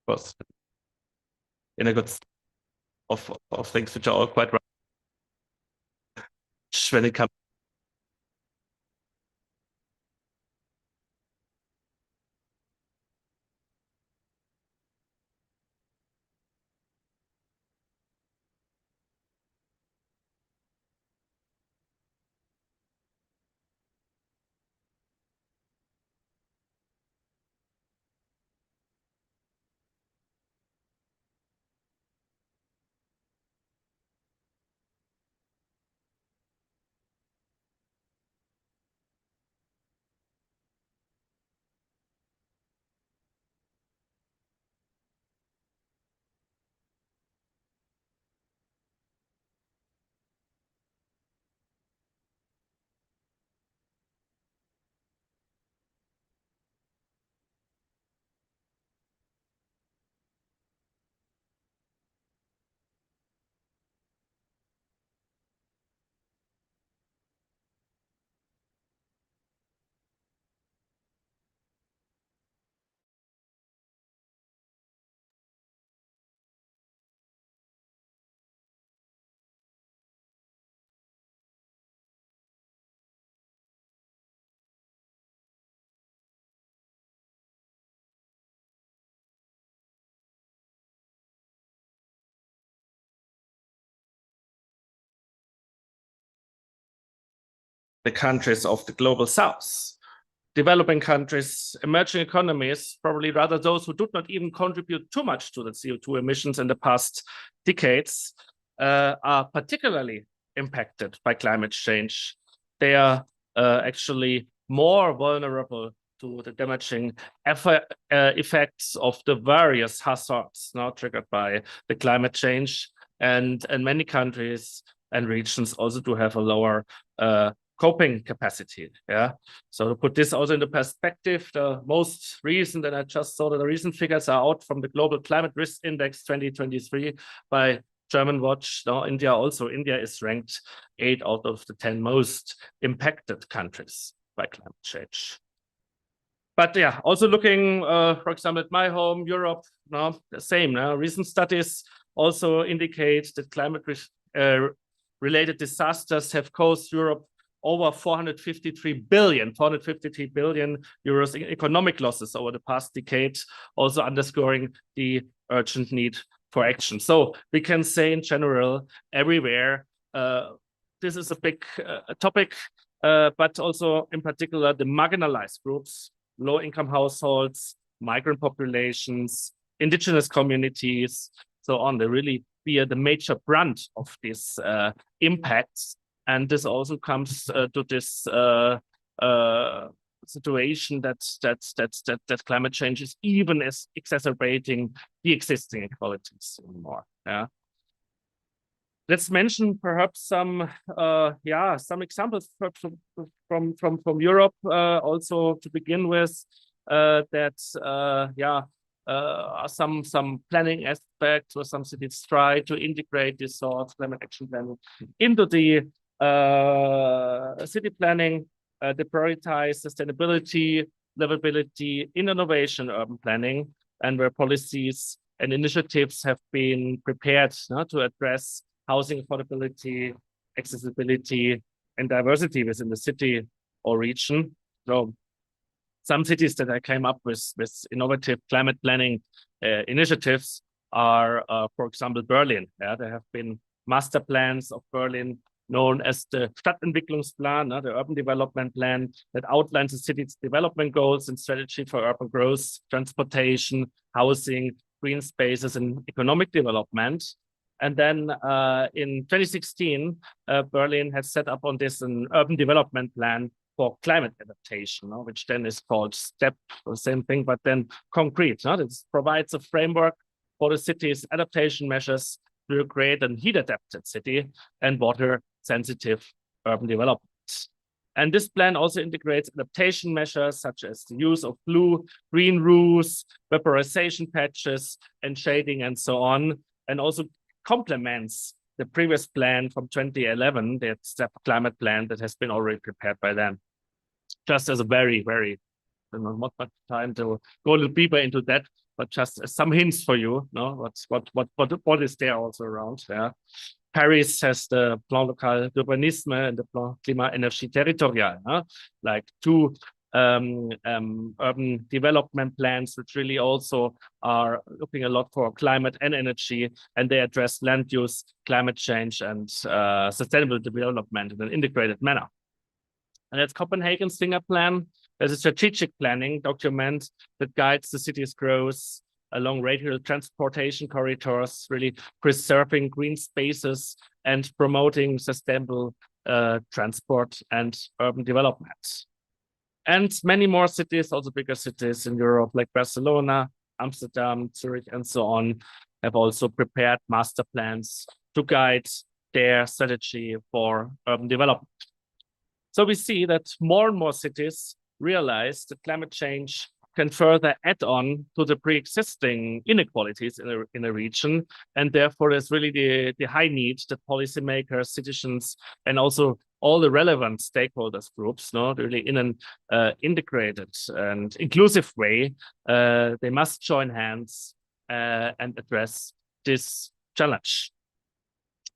course, in a good of things which are all quite right when it comes. The countries of the global south, developing countries, emerging economies, probably rather those who did not even contribute too much to the CO2 emissions in the past decades, are particularly impacted by climate change. They are actually more vulnerable to the damaging effects of the various hazards now triggered by the climate change. And many countries and regions also do have a lower coping capacity. Yeah. So to put this also into perspective, the most recent, and I just saw that the recent figures are out from the Global Climate Risk Index 2023 by German Watch. Now, India is ranked 8 out of the 10 most impacted countries by climate change. But yeah, also looking, for example, at my home, Europe, now the same. Now, recent studies also indicate that climate-related disasters have caused Europe over 453 billion euros in economic losses over the past decade, also underscoring the urgent need for action. So we can say in general, everywhere, this is a big topic, but also in particular, the marginalized groups, low-income households, migrant populations, indigenous communities, so on. They really bear the major brunt of these impacts. And this also comes to this situation that climate change is even exacerbating the existing inequalities more. Yeah. Let's mention perhaps some examples from Europe also to begin with. Some planning aspects where some cities try to integrate this sort of climate action planning into the city planning. They prioritize sustainability, livability, innovation, urban planning, and where policies and initiatives have been prepared to address housing affordability, accessibility, and diversity within the city or region. So some cities that I came up with innovative climate planning initiatives are, for example, Berlin. Yeah, there have been master plans of Berlin known as the Stadtentwicklungsplan, the urban development plan that outlines the city's development goals and strategy for urban growth, transportation, housing, green spaces, and economic development. And then in 2016, Berlin has set up on this an urban development plan for climate adaptation, which then is called STEP, the same thing, but then concrete. This provides a framework for the city's adaptation measures to create a heat-adapted city and water-sensitive urban development. And this plan also integrates adaptation measures such as the use of blue-green roofs, vaporization patches, and shading, and so on, and also complements the previous plan from 2011, the STEP climate plan that has been already prepared by then. Just as a very, not much time to go a little deeper into that, but just some hints for you, no, what is there also around. Yeah. Paris has the Plan Local d'Urbanisme and the Plan Climat Énergie Territorial, like two urban development plans, which really also are looking a lot for climate and energy, and they address land use, climate change, and sustainable development in an integrated manner. And that's Copenhagen's Finger Plan. There's a strategic planning document that guides the city's growth along radial transportation corridors, really preserving green spaces and promoting sustainable transport and urban development. And many more cities, also bigger cities in Europe, like Barcelona, Amsterdam, Zurich, and so on, have also prepared master plans to guide their strategy for urban development. So we see that more and more cities realize that climate change can further add on to the pre-existing inequalities in a region. And therefore, there's really the high need that policymakers, citizens, and also all the relevant stakeholders groups, really in an integrated and inclusive way, they must join hands and address this challenge.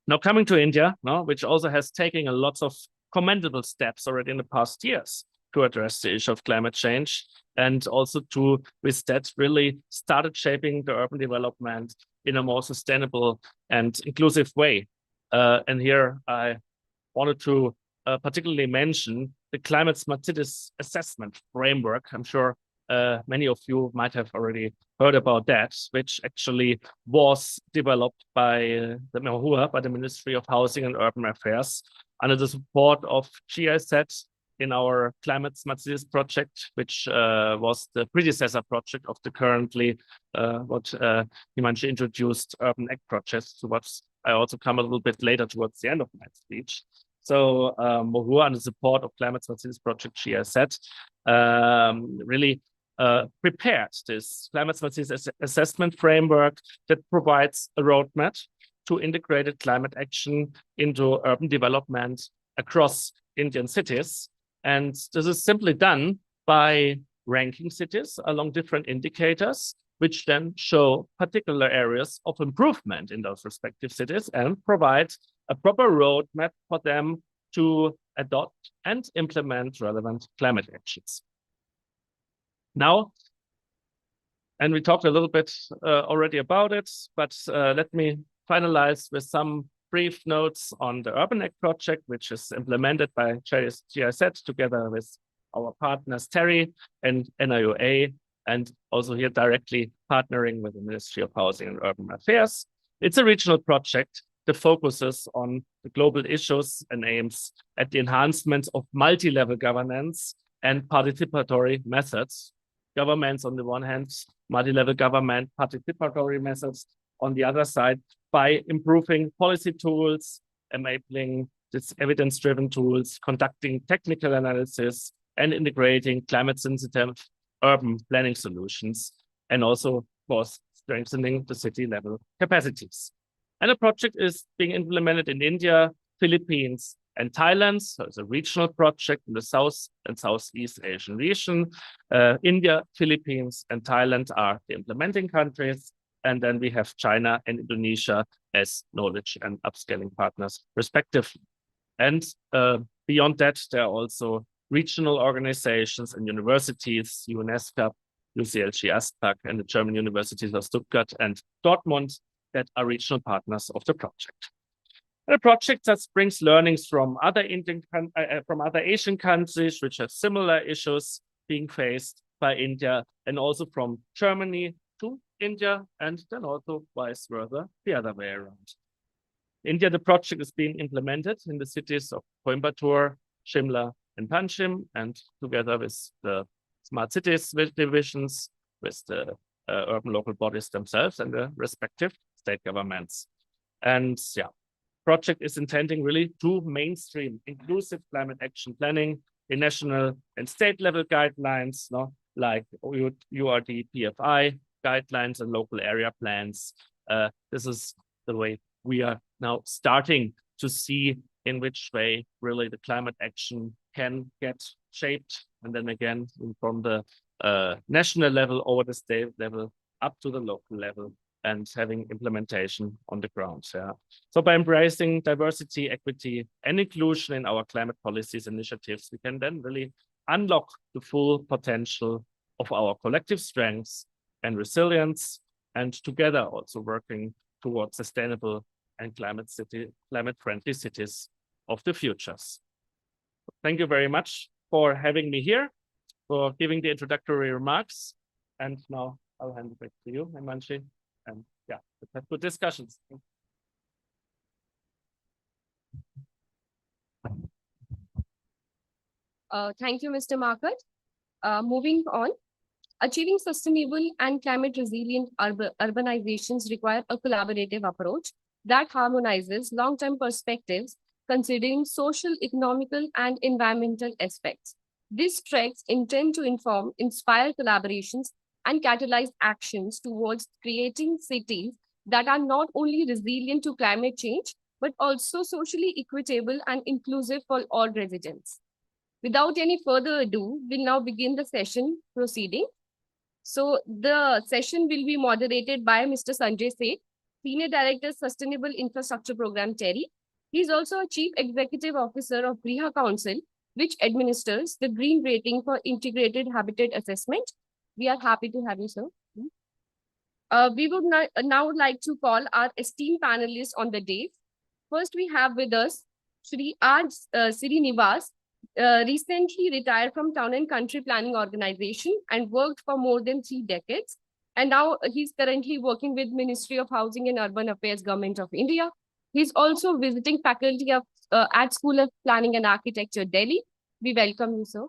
Now, coming to India, which also has taken a lot of commendable steps already in the past years to address the issue of climate change, and also to, with that, really started shaping the urban development in a more sustainable and inclusive way. And here I wanted to particularly mention the Climate Smart Cities Assessment Framework. I'm sure many of you might have already heard about that, which actually was developed by the MOHUA, by the Ministry of Housing and Urban Affairs, under the support of GIZ in our Climate Smart Cities project, which was the predecessor project of the currently what Himanshu introduced Urban Act project, to what I also come a little bit later towards the end of my speech. So MOHUA, under the support of Climate Smart Cities project GIZ, really prepared this Climate Smart Cities assessment framework that provides a roadmap to integrated climate action into urban development across Indian cities. And this is simply done by ranking cities along different indicators, which then show particular areas of improvement in those respective cities and provide a proper roadmap for them to adopt and implement relevant climate actions. Now, and we talked a little bit already about it, but let me finalize with some brief notes on the Urban Act project, which is implemented by GIZ together with our partners TERI and NIOA, and also here directly partnering with the Ministry of Housing and Urban Affairs. It's a regional project that focuses on the global issues and aims at the enhancement of multi-level governance and participatory methods. Governments on the one hand, multi-level government, participatory methods on the other side, by improving policy tools, enabling this evidence-driven tools, conducting technical analysis, and integrating climate-sensitive urban planning solutions, and also, of course, strengthening the city-level capacities. And the project is being implemented in India, Philippines, and Thailand. So it's a regional project in the South and Southeast Asian region. India, Philippines, and Thailand are the implementing countries. And then we have China and Indonesia as knowledge and upscaling partners, respectively. And beyond that, there are also regional organizations and universities, UNESCO, UCLG ASPAC, and the German universities of Stuttgart and Dortmund, that are regional partners of the project. And a project that brings learnings from other Asian countries, which have similar issues being faced by India, and also from Germany to India, and then also vice versa, the other way around. India, the project is being implemented in the cities of Coimbatore, Shimla, and Panjim, and together with the smart cities divisions, with the urban local bodies themselves and the respective state governments. And yeah, project is intending really to mainstream inclusive climate action planning in national and state level guidelines, like URD PFI guidelines and local area plans. This is the way we are now starting to see in which way really the climate action can get shaped, and then again from the national level over the state level up to the local level and having implementation on the ground. Yeah. So by embracing diversity, equity, and inclusion in our climate policies initiatives, we can then really unlock the full potential of our collective strengths and resilience, and together also working towards sustainable and climate-friendly cities of the futures. Thank you very much for having me here, for giving the introductory remarks. And now I'll hand it back to you, Himanshi. And yeah, let's have good discussions. Thank you, Mr. Market. Moving on, achieving sustainable and climate resilient urbanizations require a collaborative approach that harmonizes long-term perspectives, considering social, economical, and environmental aspects. These tracks intend to inform, inspire collaborations, and catalyze actions towards creating cities that are not only resilient to climate change, but also socially equitable and inclusive for all residents. Without any further ado, we'll now begin the session proceeding. So the session will be moderated by Mr. Sanjay Seth, Senior Director, Sustainable Infrastructure Program, TERI. He is also a Chief Executive Officer of Griha Council, which administers the Green Rating for Integrated Habitat Assessment. We are happy to have you, sir. We would now like to call our esteemed panelists on the day. First, we have with us Shri R. Srinivas, recently retired from Town and Country Planning Organization and worked for more than 3 decades. And now he's currently working with Ministry of Housing and Urban Affairs, Government of India. He's also visiting faculty of at School of Planning and Architecture, Delhi. We welcome you, sir.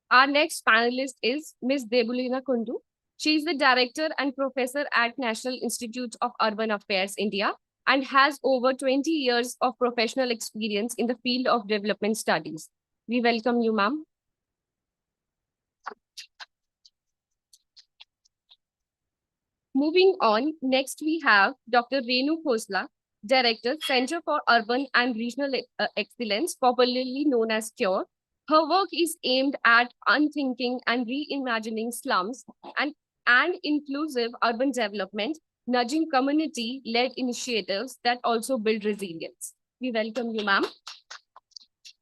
Our next panelist is Ms. Debulina Kundu. She is the Director and Professor at National Institute of Urban Affairs, India, and has over 20 years of professional experience in the field of development studies. We welcome you, ma'am. Moving on, next we have Dr. Renu Khosla, Director, Center for Urban and Regional Excellence, popularly known as TERI. Her work is aimed at unthinking and reimagining slums and inclusive urban development, nudging community-led initiatives that also build resilience. We welcome you, ma'am.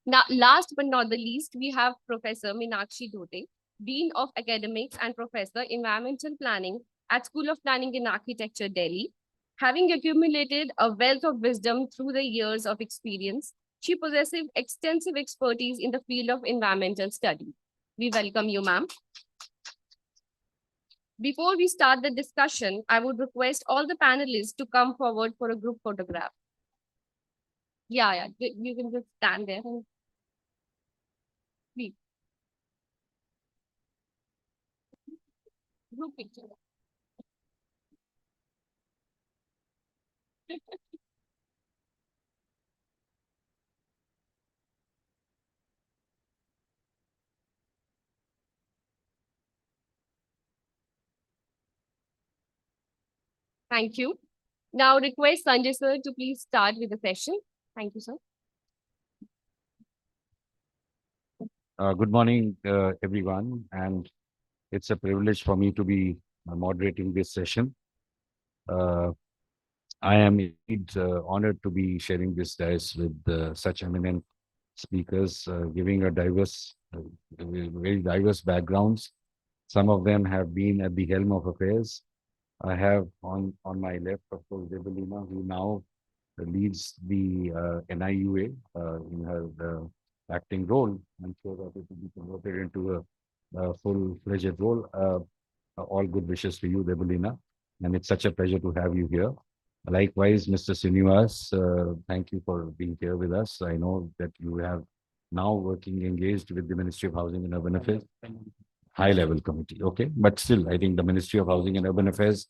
Now, last but not the least, we have Professor Meenakshi Dhote, Dean of Academics and Professor Environmental Planning at School of Planning and Architecture, Delhi. Having accumulated a wealth of wisdom through the years of experience, she possesses extensive expertise in the field of environmental study. We welcome you, ma'am. Before we start the discussion, I would request all the panelists to come forward for a group photograph. Yeah, you can just stand there and please. Group picture. Thank you. Now request Sanjay sir to please start with the session. Thank you, sir. Good morning, everyone, and it's a privilege for me to be moderating this session. I am indeed honored to be sharing this dais with such eminent speakers, giving a very diverse backgrounds. Some of them have been at the helm of affairs. I have on my left, of course, Debulina, who now leads the NIUA in her acting role. I'm sure that it will be converted into a full-fledged role. All good wishes to you, Debulina, and it's such a pleasure to have you here. Likewise, Mr. Srinivas, thank you for being here with us. I know that you have now engaged with the Ministry of Housing and Urban Affairs, high-level committee, okay? But still, I think the Ministry of Housing and Urban Affairs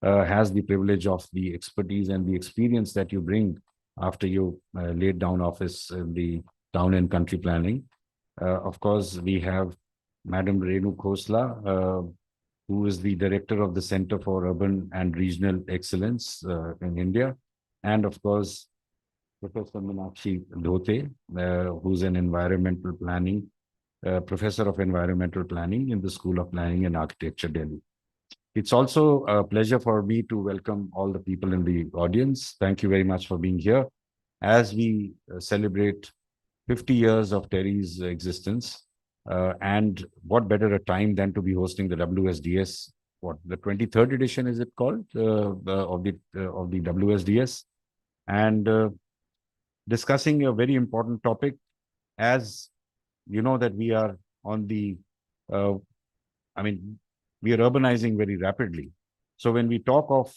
has the privilege of the expertise and the experience that you bring after you laid down office in the town and country planning. Of course, we have Madam Renu Khosla, who is the director of the Center for Urban and Regional Excellence in India. And of course, Professor Meenakshi Dhote, who's an environmental planning, professor of environmental planning in the School of Planning and Architecture, Delhi. It's also a pleasure for me to welcome all the people in the audience. Thank you very much for being here as we celebrate 50 years of TERI's existence. And what better a time than to be hosting the WSDS, what the 23rd edition is it called, of the WSDS, and discussing a very important topic, as you know that we are on the, uh, I mean, we are urbanizing very rapidly. So when we talk of,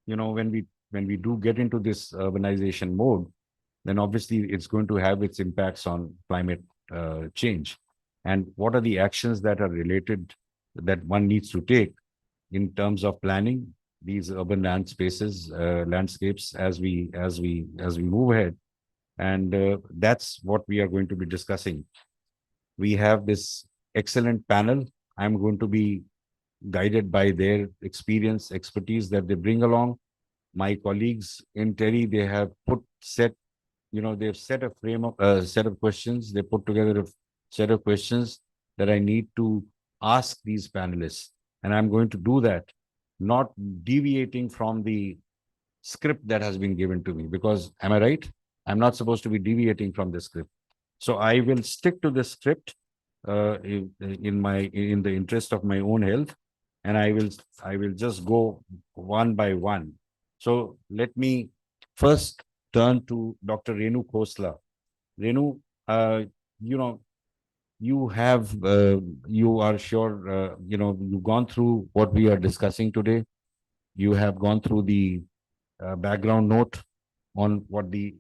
when we do get into this urbanization mode, then obviously it's going to have its impacts on climate change. And what are the actions that are related that one needs to take in terms of planning these urban landscapes as we move ahead. And that's what we are going to be discussing. We have this excellent panel. I'm going to be guided by their experience, expertise that they bring along. My colleagues in TERI, they have they've set a set of questions. They put together a set of questions that I need to ask these panelists. And I'm going to do that, not deviating from the script that has been given to me, because am I right? I'm not supposed to be deviating from the script. So I will stick to the script in the interest of my own health, and I will just go one by one. So let me first turn to Dr. Renu Khosla. Renu, you know, you are sure, you've gone through what we are discussing today. You have gone through the background note on what the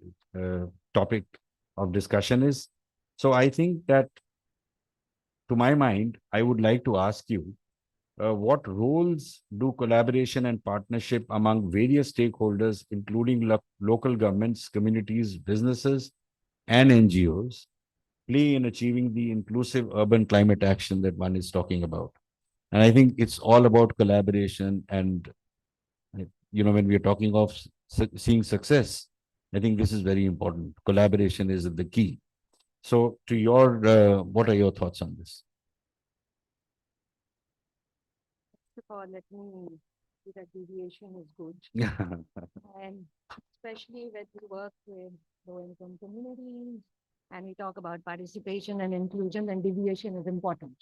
topic of discussion is. So I think that, to my mind, I would like to ask you, what roles do collaboration and partnership among various stakeholders, including local governments, communities, businesses, and NGOs, play in achieving the inclusive urban climate action that one is talking about? And I think it's all about collaboration. And, when we are talking of seeing success, I think this is very important. Collaboration is the key. So, what are your thoughts on this? First of all, let me say that deviation is good. And especially when we work with low-income communities and we talk about participation and inclusion, then deviation is important.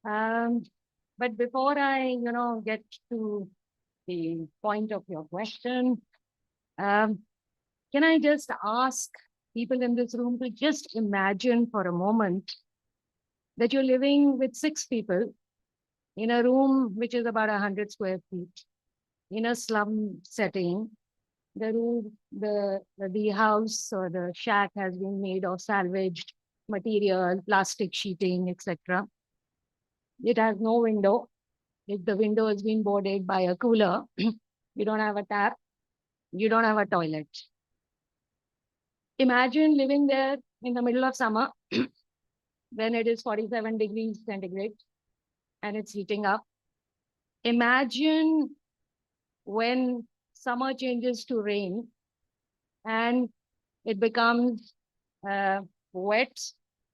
But before I, get to the point of your question, can I just ask people in this room to just imagine for a moment that you're living with 6 people in a room which is about 100 square feet, in a slum setting. The house or the shack has been made of salvaged material, plastic sheeting, etc. It has no window. If the window has been boarded by a cooler, you don't have a tap, you don't have a toilet. Imagine living there in the middle of summer when it is 47 degrees centigrade and it's heating up. Imagine when summer changes to rain and it becomes wet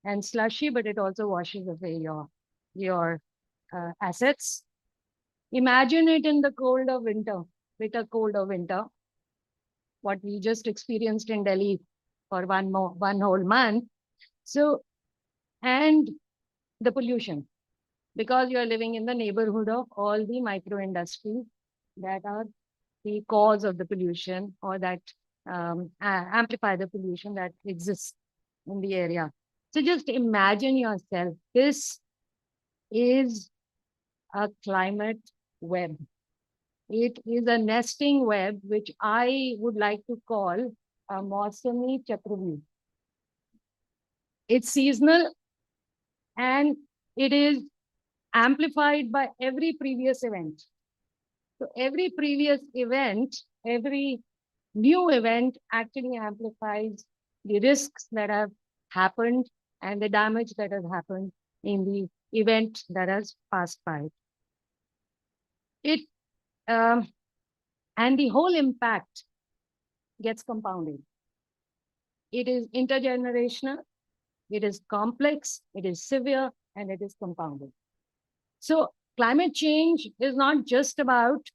and slushy, but it also washes away your assets. Imagine it in the cold of winter, bitter cold of winter, what we just experienced in Delhi for one whole month. So, and the pollution, because you're living in the neighborhood of all the micro industries that are the cause of the pollution or that amplify the pollution that exists in the area. So just imagine yourself, this is a climate web. It is a nesting web, which I would like to call a Mausami Chakravyuh. It's seasonal and it is amplified by every previous event. So every previous event, every new event actually amplifies the risks that have happened and the damage that has happened in the event that has passed by. And the whole impact gets compounded. It is intergenerational, it is complex, it is severe, and it is compounded. So climate change is not just about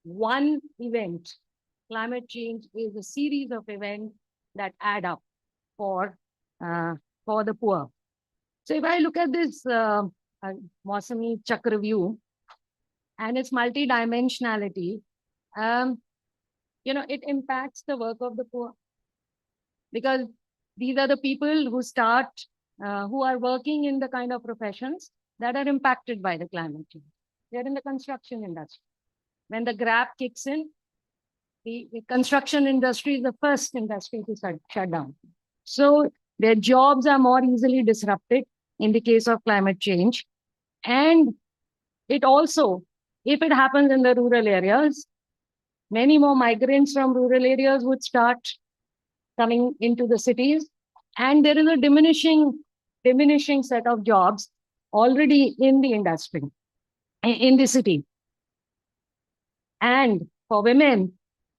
one event. Climate change is a series of events that add up for the poor. So if I look at this Mausami Chakra view and its multidimensionality, it impacts the work of the poor, because these are the people who who are working in the kind of professions that are impacted by the climate change. They're in the construction industry. When the grab kicks in, the construction industry is the first industry to shut down. So their jobs are more easily disrupted in the case of climate change. And it also, if it happens in the rural areas, many more migrants from rural areas would start coming into the cities. And there is a diminishing set of jobs already in the industry, in the city. And for women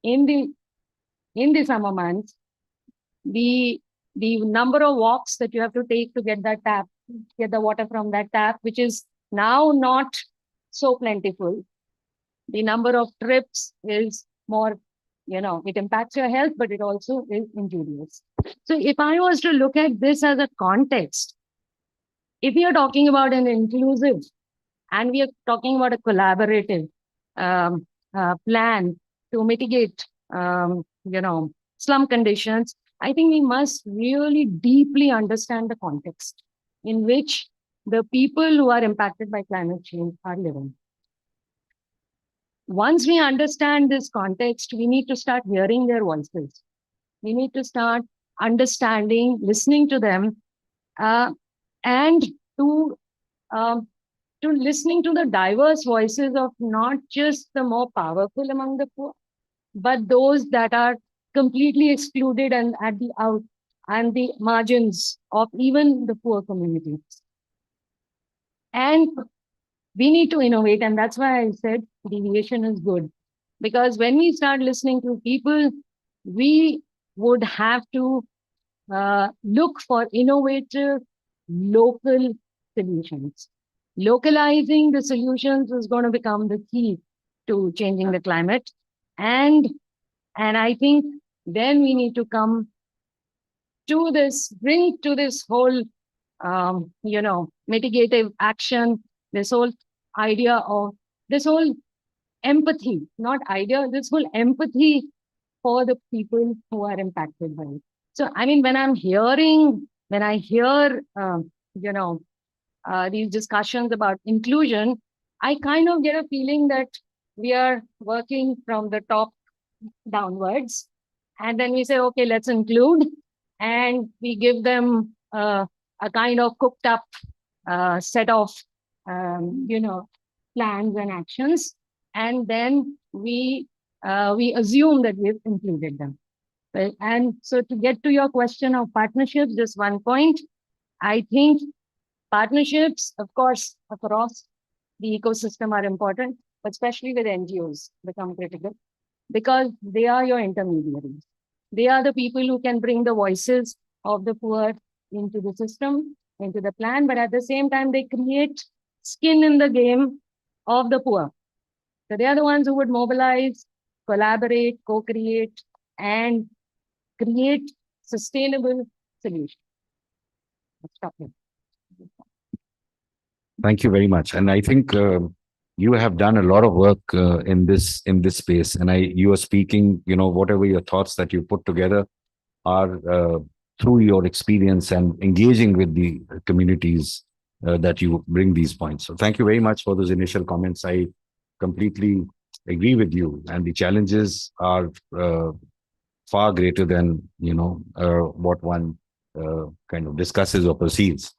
in the summer months, the number of walks that you have to take to get the water from that tap, which is now not so plentiful. The number of trips is more, it impacts your health, but it also is injurious. So if I was to look at this as a context, if we are talking about an inclusive and we are talking about a collaborative plan to mitigate, slum conditions, I think we must really deeply understand the context in which the people who are impacted by climate change are living. Once we understand this context, we need to start hearing their voices. We need to start understanding, listening to them, and to listening to the diverse voices of not just the more powerful among the poor, but those that are completely excluded and at the margins of even the poor communities. And we need to innovate, and that's why I said deviation is good. Because when we start listening to people, we would have to look for innovative local solutions. Localizing the solutions is going to become the key to changing the climate. And I think then we need to come to bring to this whole, mitigative action, this whole idea of this whole empathy, not idea, this whole empathy for the people who are impacted by it. So, I mean, when I hear, these discussions about inclusion, I kind of get a feeling that we are working from the top downwards. And then we say, okay, let's include. And we give them a kind of cooked up set of, plans and actions. And then we assume that we've included them. Right? And so to get to your question of partnerships, just one point, I think partnerships, of course, across the ecosystem are important, but especially with NGOs become critical because they are your intermediaries. They are the people who can bring the voices of the poor into the system, into the plan, but at the same time, they create skin in the game of the poor. So they are the ones who would mobilize, collaborate, co-create, and create sustainable solutions. Let's stop here. Thank you very much. And I think you have done a lot of work in this space. And you are speaking, whatever your thoughts that you put together are through your experience and engaging with the communities that you bring these points. So thank you very much for those initial comments. I completely agree with you. And the challenges are far greater than, what one kind of discusses or perceives.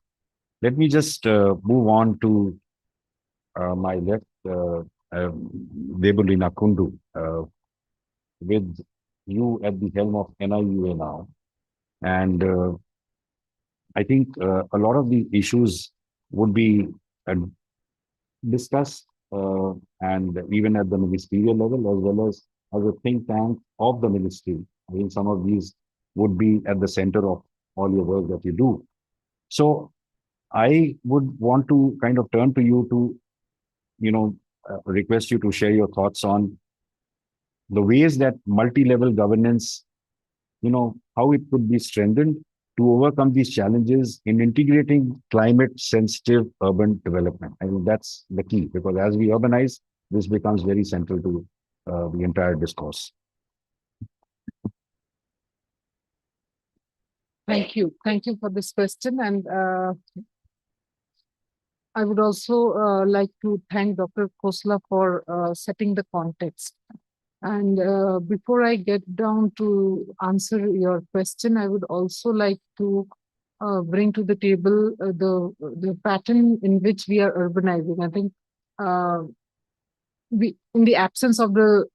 Let me just move on to my left, Debulina Kundu, with you at the helm of NIUA now. And I think a lot of the issues would be discussed and even at the ministerial level as well as a think tank of the ministry I think some of these would be at the center of all your work that you do. So I would want to kind of turn to you to, request you to share your thoughts on the ways that multi-level governance, how it could be strengthened to overcome these challenges in integrating climate-sensitive urban development. I think that's the key, because as we urbanize, this becomes very central to the entire discourse. Thank you. Thank you for this question. And I would also like to thank Dr. Khosla for setting the context. And before I get down to answer your question, I would also like to bring to the table the pattern in which we are urbanizing. I think in the absence of the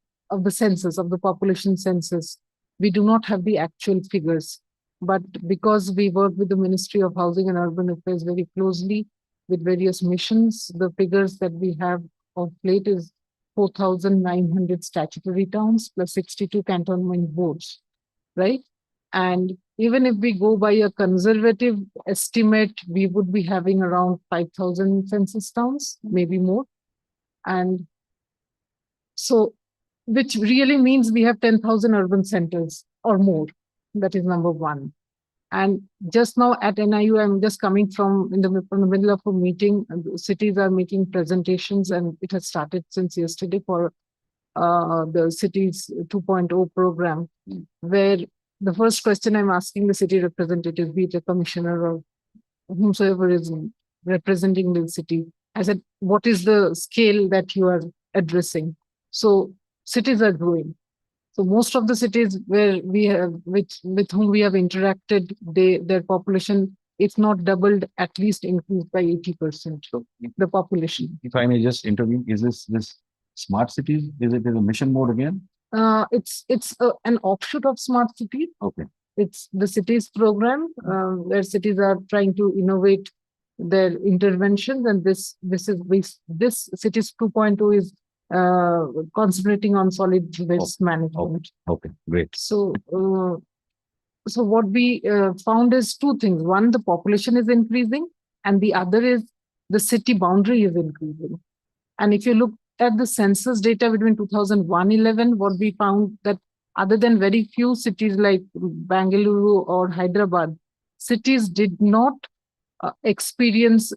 census, of the population census, we do not have the actual figures. But because we work with the Ministry of Housing and Urban Affairs very closely with various missions, the figures that we have of late is 4,900 statutory towns plus 62 cantonment boards, right? And even if we go by a conservative estimate, we would be having around 5,000 census towns, maybe more. And so, which really means we have 10,000 urban centers or more. That is number one. And just now at NIU, I'm just coming from the middle of a meeting. Cities are making presentations, and it has started since yesterday for the Cities 2.0 program, where the first question I'm asking the city representative, be it a commissioner or whomsoever is representing the city, I said, what is the scale that you are addressing? So cities are growing. So most of the cities where we have, with whom we have interacted, their population, if not doubled, at least increased by 80%. So the population. If I may just intervene, is this smart cities? Is it a mission mode again? It's an offshoot of smart cities. Okay. It's the cities program where cities are trying to innovate their interventions, and this cities 2.0 is concentrating on solid waste management. Okay, great. So, so what we found is two things. One, the population is increasing, and the other is the city boundary is increasing. And if you look at the census data between 2001-11, what we found that other than very few cities like Bangalore or Hyderabad, cities did not experience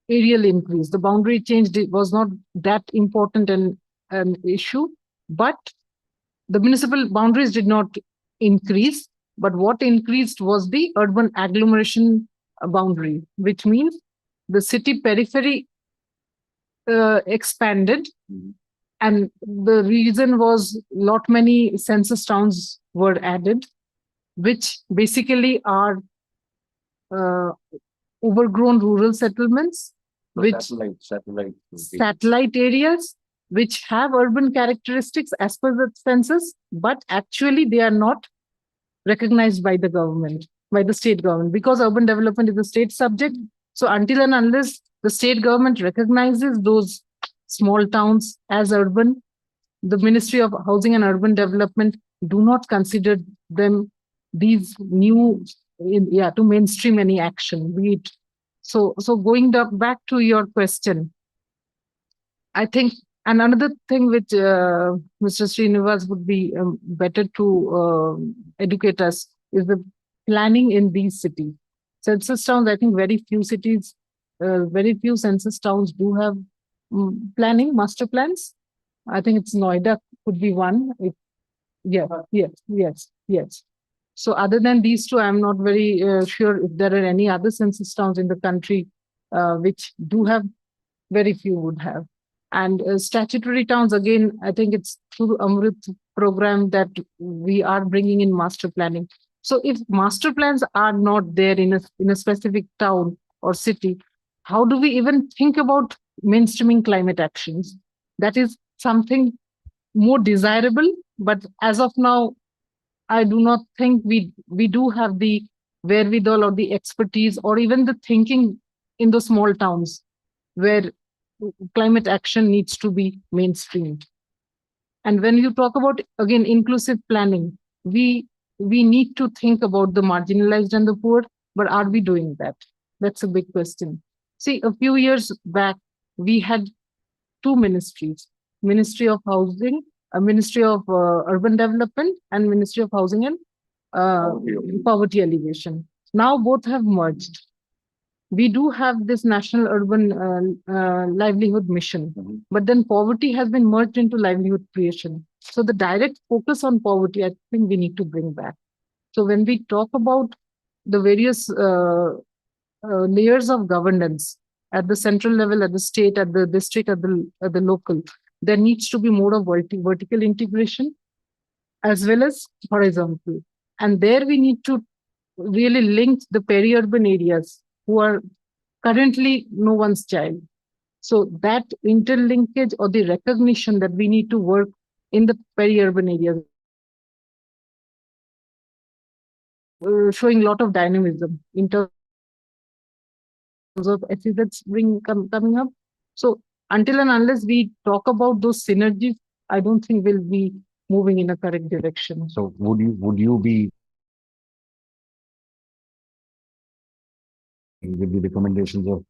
aerial increase. The boundary change was not that important an issue, but the municipal boundaries did not increase. But what increased was the urban agglomeration boundary, which means the city periphery expanded. And the reason was many census towns were added, which basically are overgrown rural settlements, satellite areas, which have urban characteristics as per the census, but actually they are not recognized by the government, by the state government, because urban development is a state subject. So until and unless the state government recognizes those small towns as urban, the Ministry of Housing and Urban Development do not consider them these new, to mainstream any action. So going back to your question, I think, and another thing which Mr. Srinivas would be better to educate us is the planning in these cities. Census towns, I think very few cities, very few census towns do have planning, master plans. I think it's Noida could be one. Yes. So other than these two, I'm not very sure if there are any other census towns in the country which do have, very few would have. And statutory towns, again, I think it's through Amrit program that we are bringing in master planning. So if master plans are not there in a specific town or city, how do we even think about mainstreaming climate actions? That is something more desirable, but as of now, I do not think we do have the wherewithal or the expertise or even the thinking in the small towns where climate action needs to be mainstreamed. And when you talk about, again, inclusive planning, we need to think about the marginalized and the poor, but are we doing that? That's a big question. See, a few years back, we had two ministries, Ministry of Housing, a Ministry of Urban Development and Ministry of Housing and Poverty Alleviation. Now both have merged. We do have this National Urban Livelihood Mission, but then poverty has been merged into livelihood creation. So the direct focus on poverty, I think we need to bring back. So when we talk about the various layers of governance at the central level, at the state, at the district, at the local, there needs to be more of vertical integration as well as horizontal. And there we need to really link the peri-urban areas who are currently no one's child. So that interlinkage or the recognition that we need to work in the peri-urban areas, showing a lot of dynamism in terms of SEZs coming up. So until and unless we talk about those synergies, I don't think we'll be moving in a correct direction. So would you be with the recommendations of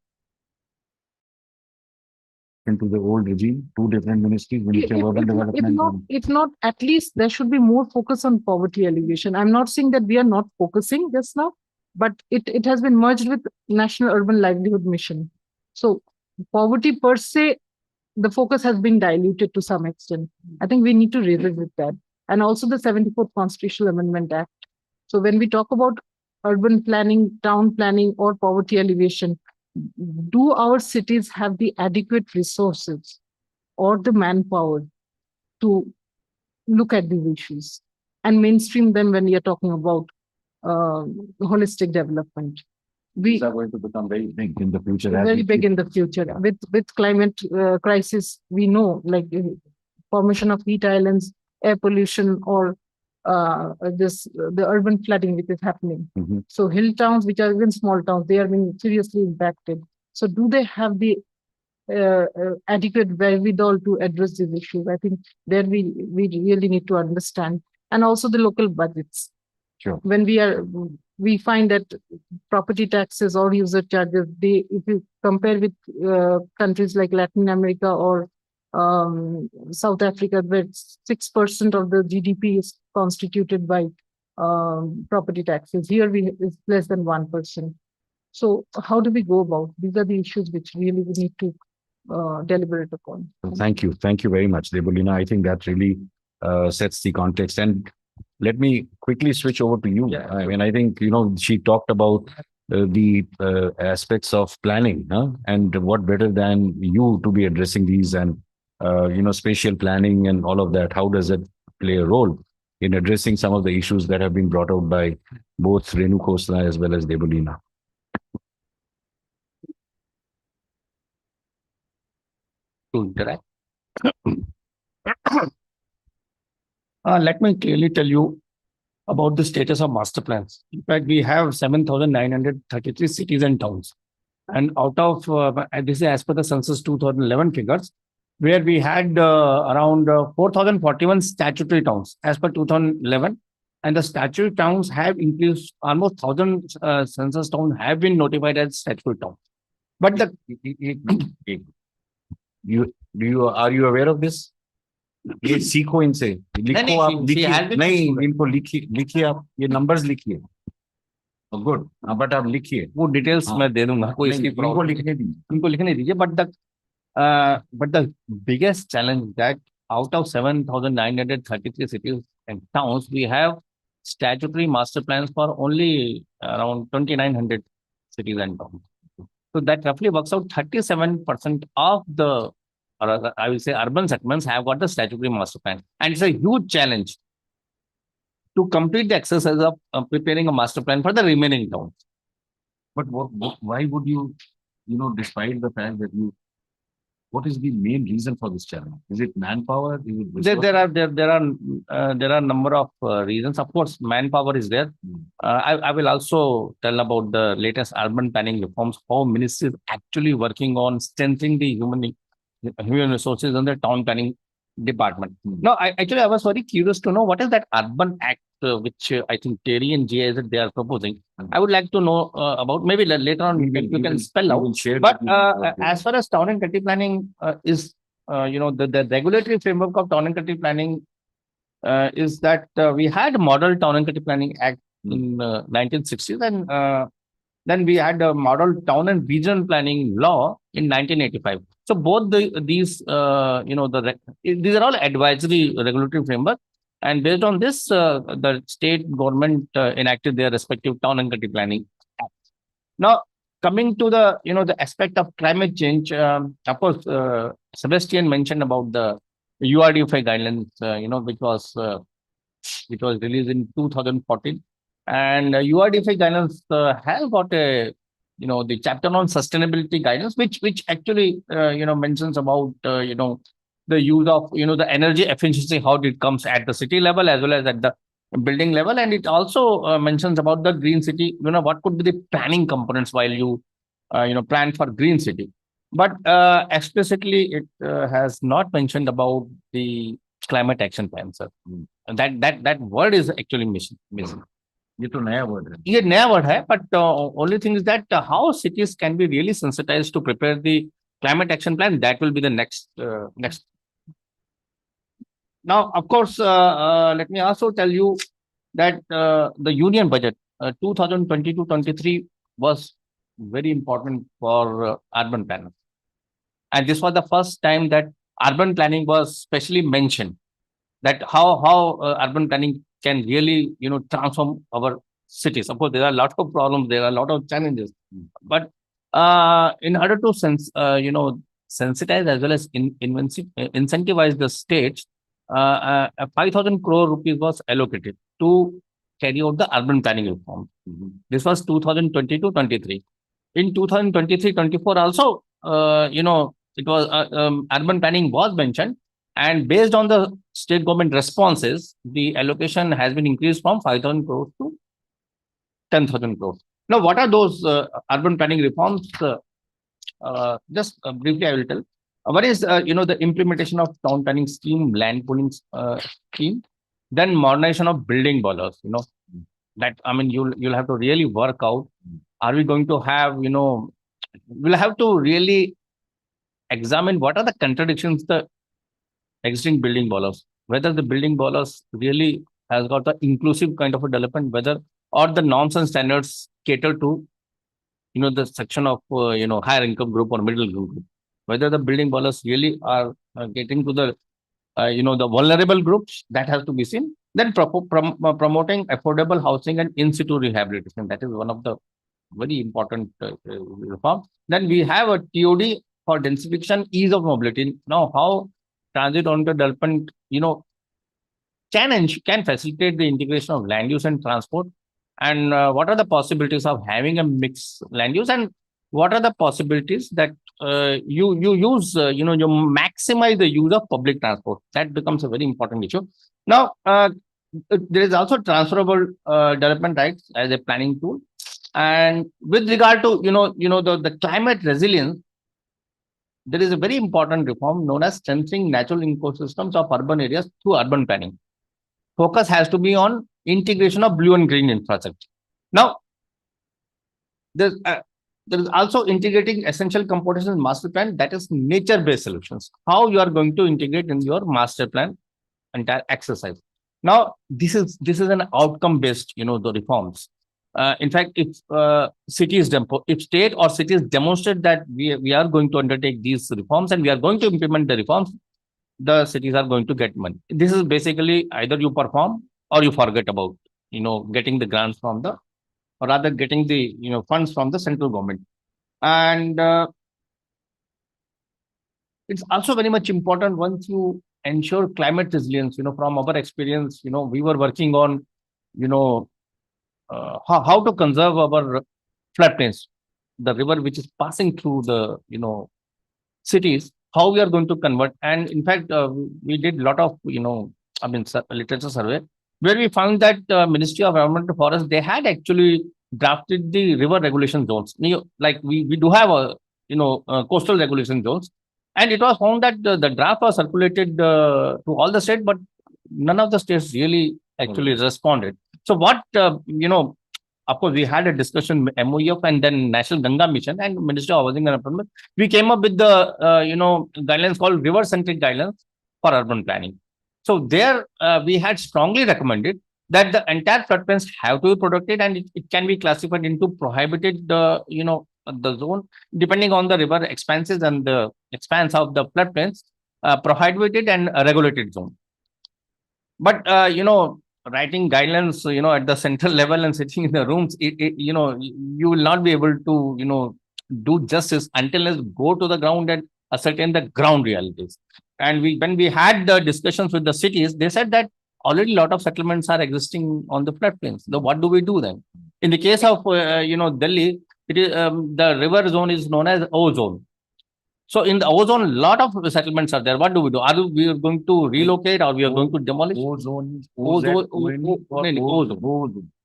into the old regime, two different ministries, Ministry of Urban Development? If not, at least there should be more focus on poverty alleviation. I'm not saying that we are not focusing just now, but it has been merged with National Urban Livelihood Mission. So poverty per se, the focus has been diluted to some extent. I think we need to revisit that. And also the 74th Constitutional Amendment Act. So when we talk about urban planning, town planning, or poverty alleviation, do our cities have the adequate resources or the manpower to look at these issues and mainstream them when we are talking about holistic development? These are going to become very big in the future. Very big in the future. Yeah. With climate crisis, we know, like formation of heat islands, air pollution, or the urban flooding which is happening. So hill towns, which are even small towns, they are being seriously impacted. So do they have the adequate wherewithal to address these issues? I think there we really need to understand, and also the local budgets. Sure. When we find that property taxes or user charges, if you compare with countries like Latin America or South Africa, where 6% of the GDP is constituted by property taxes. Here it's less than 1%. So how do we go about? These are the issues which really we need to deliberate upon. Thank you. Thank you very much, Debolina. I think that really sets the context. And let me quickly switch over to you. Yeah. I mean, I think, she talked about the aspects of planning, and what better than you to be addressing these, and, spatial planning and all of that. How does it play a role in addressing some of the issues that have been brought out by both Renu Khosla as well as Debolina? To interact. Let me clearly tell you about the status of master plans. In fact, we have 7,933 cities and towns. And out of, this is as per the census 2011 figures, where we had around 4,041 statutory towns as per 2011. And the statutory towns have increased, almost 1,000 census towns have been notified as statutory towns. But the are you aware of this? ये सीखो इनसे, लिखो आप, लिखिए नहीं, इनको लिखिए आप, ये नंबर्स लिखिए. गुड, बट आप लिखिए, वो डिटेल्स मैं दे दूंगा, कोई इसकी इनको लिखने दीजिए, इनको लिखने दीजिए. But the biggest challenge that out of 7,933 cities and towns, we have statutory master plans for only around 2,900 cities and towns. So that roughly works out 37% of the, or I will say, urban settlements have got the statutory master plan. And it's a huge challenge to complete the exercise of preparing a master plan for the remaining towns. But why would you, despite the fact that what is the main reason for this challenge? Is it manpower? Is it there are a number of reasons. Of course, manpower is there. I will also tell about the latest urban planning reforms, how ministry is actually working on strengthening the human resources in the town planning department. Now, I was very curious to know what is that urban act which I think TERI and GIZ they are proposing. I would like to know about, maybe later on you can spell out. But as far as town and country planning is, the regulatory framework of town and country planning is that we had a Model Town and Country Planning Act in 1960s, and then we had a Model Town and Regional Planning Law in 1985. So both these these are all advisory regulatory framework, and based on this, the state government enacted their respective town and country planning act. Now, coming to the aspect of climate change, of course, Sebastian mentioned about the URDFI guidelines, which was released in 2014, and URDFI guidelines have got a the chapter on sustainability guidance, which actually mentions about the use of the energy efficiency, how it comes at the city level as well as at the building level, and it also mentions about the green city. What could be the planning components while you plan for green city. But explicitly, it has not mentioned about the climate action plan, sir. And that word is actually missing. ये तो नया word है. ये नया word है, but only thing is that how cities can be really sensitized to prepare the climate action plan. That will be the next. Now, of course, let me also tell you that the union budget 2022-23 was very important for urban planners. And this was the first time that urban planning was specially mentioned, that how urban planning can really transform our cities. Of course, there are a lot of problems, there are a lot of challenges, but in order to sensitize as well as incentivize the states, 5,000 crore rupees was allocated to carry out the urban planning reform. This was 2022-23. In 2023-24 also, it was urban planning was mentioned, and based on the state government responses, the allocation has been increased from 5,000 crores to 10,000 crores. Now, what are those urban planning reforms? Just briefly, I will tell. One is, the implementation of town planning scheme, land pooling scheme, then modernization of building bylaws. That, I mean, you'll have to really work out. Are we going to have, we'll have to really examine what are the contradictions the existing building bylaws, whether the building bylaws really has got the inclusive kind of a development, whether or the norms and standards cater to the section of higher income group or middle income group, whether the building bylaws really are getting to the the vulnerable groups. That has to be seen. Then promoting affordable housing and in situ rehabilitation, that is one of the very important reform. Then we have a TOD for densification, ease of mobility. Now, how transit oriented development can facilitate the integration of land use and transport, and what are the possibilities of having a mixed land use, and what are the possibilities that you use you maximize the use of public transport. That becomes a very important issue. Now, there is also transferable development rights as a planning tool, and with regard to the climate resilience, there is a very important reform known as strengthening natural ecosystems of urban areas through urban planning. Focus has to be on integration of blue and green infrastructure. Now, there is also integrating essential components in master plan, that is nature-based solutions. How you are going to integrate in your master plan entire exercise. Now, this is an outcome-based, the reforms. In fact, if state or cities demonstrate that we are going to undertake these reforms and we are going to implement the reforms, the cities are going to get money. This is basically either you perform or you forget about getting the grants from the, or rather getting the funds from the central government. And it's also very much important once you ensure climate resilience. From our experience, we were working on how to conserve our floodplains, the river which is passing through the cities, how we are going to convert. And in fact, we did a lot of literature survey, where we found that Ministry of Environment and Forest, they had actually drafted the river regulation zones. Like we do have a coastal regulation zones, and it was found that the draft was circulated to all the states, but none of the states really actually responded. So what, of course, we had a discussion with MOEF and then National Ganga Mission and Ministry of Housing and Urban. We came up with the, guidelines called river-centric guidelines for urban planning. So there, we had strongly recommended that the entire floodplains have to be protected and it can be classified into prohibited, the zone, depending on the river expanses and the expanse of the floodplains, prohibited and regulated zone. But, writing guidelines, at the central level and sitting in the rooms, you will not be able to, do justice until let's go to the ground and ascertain the ground realities. And when we had the discussions with the cities, they said that already a lot of settlements are existing on the floodplains. So what do we do then? In the case of, Delhi, it is, the river zone is known as O zone. So in the O zone, a lot of settlements are there. What do we do? Are we going to relocate or we are going to demolish? Ozone, Ozone.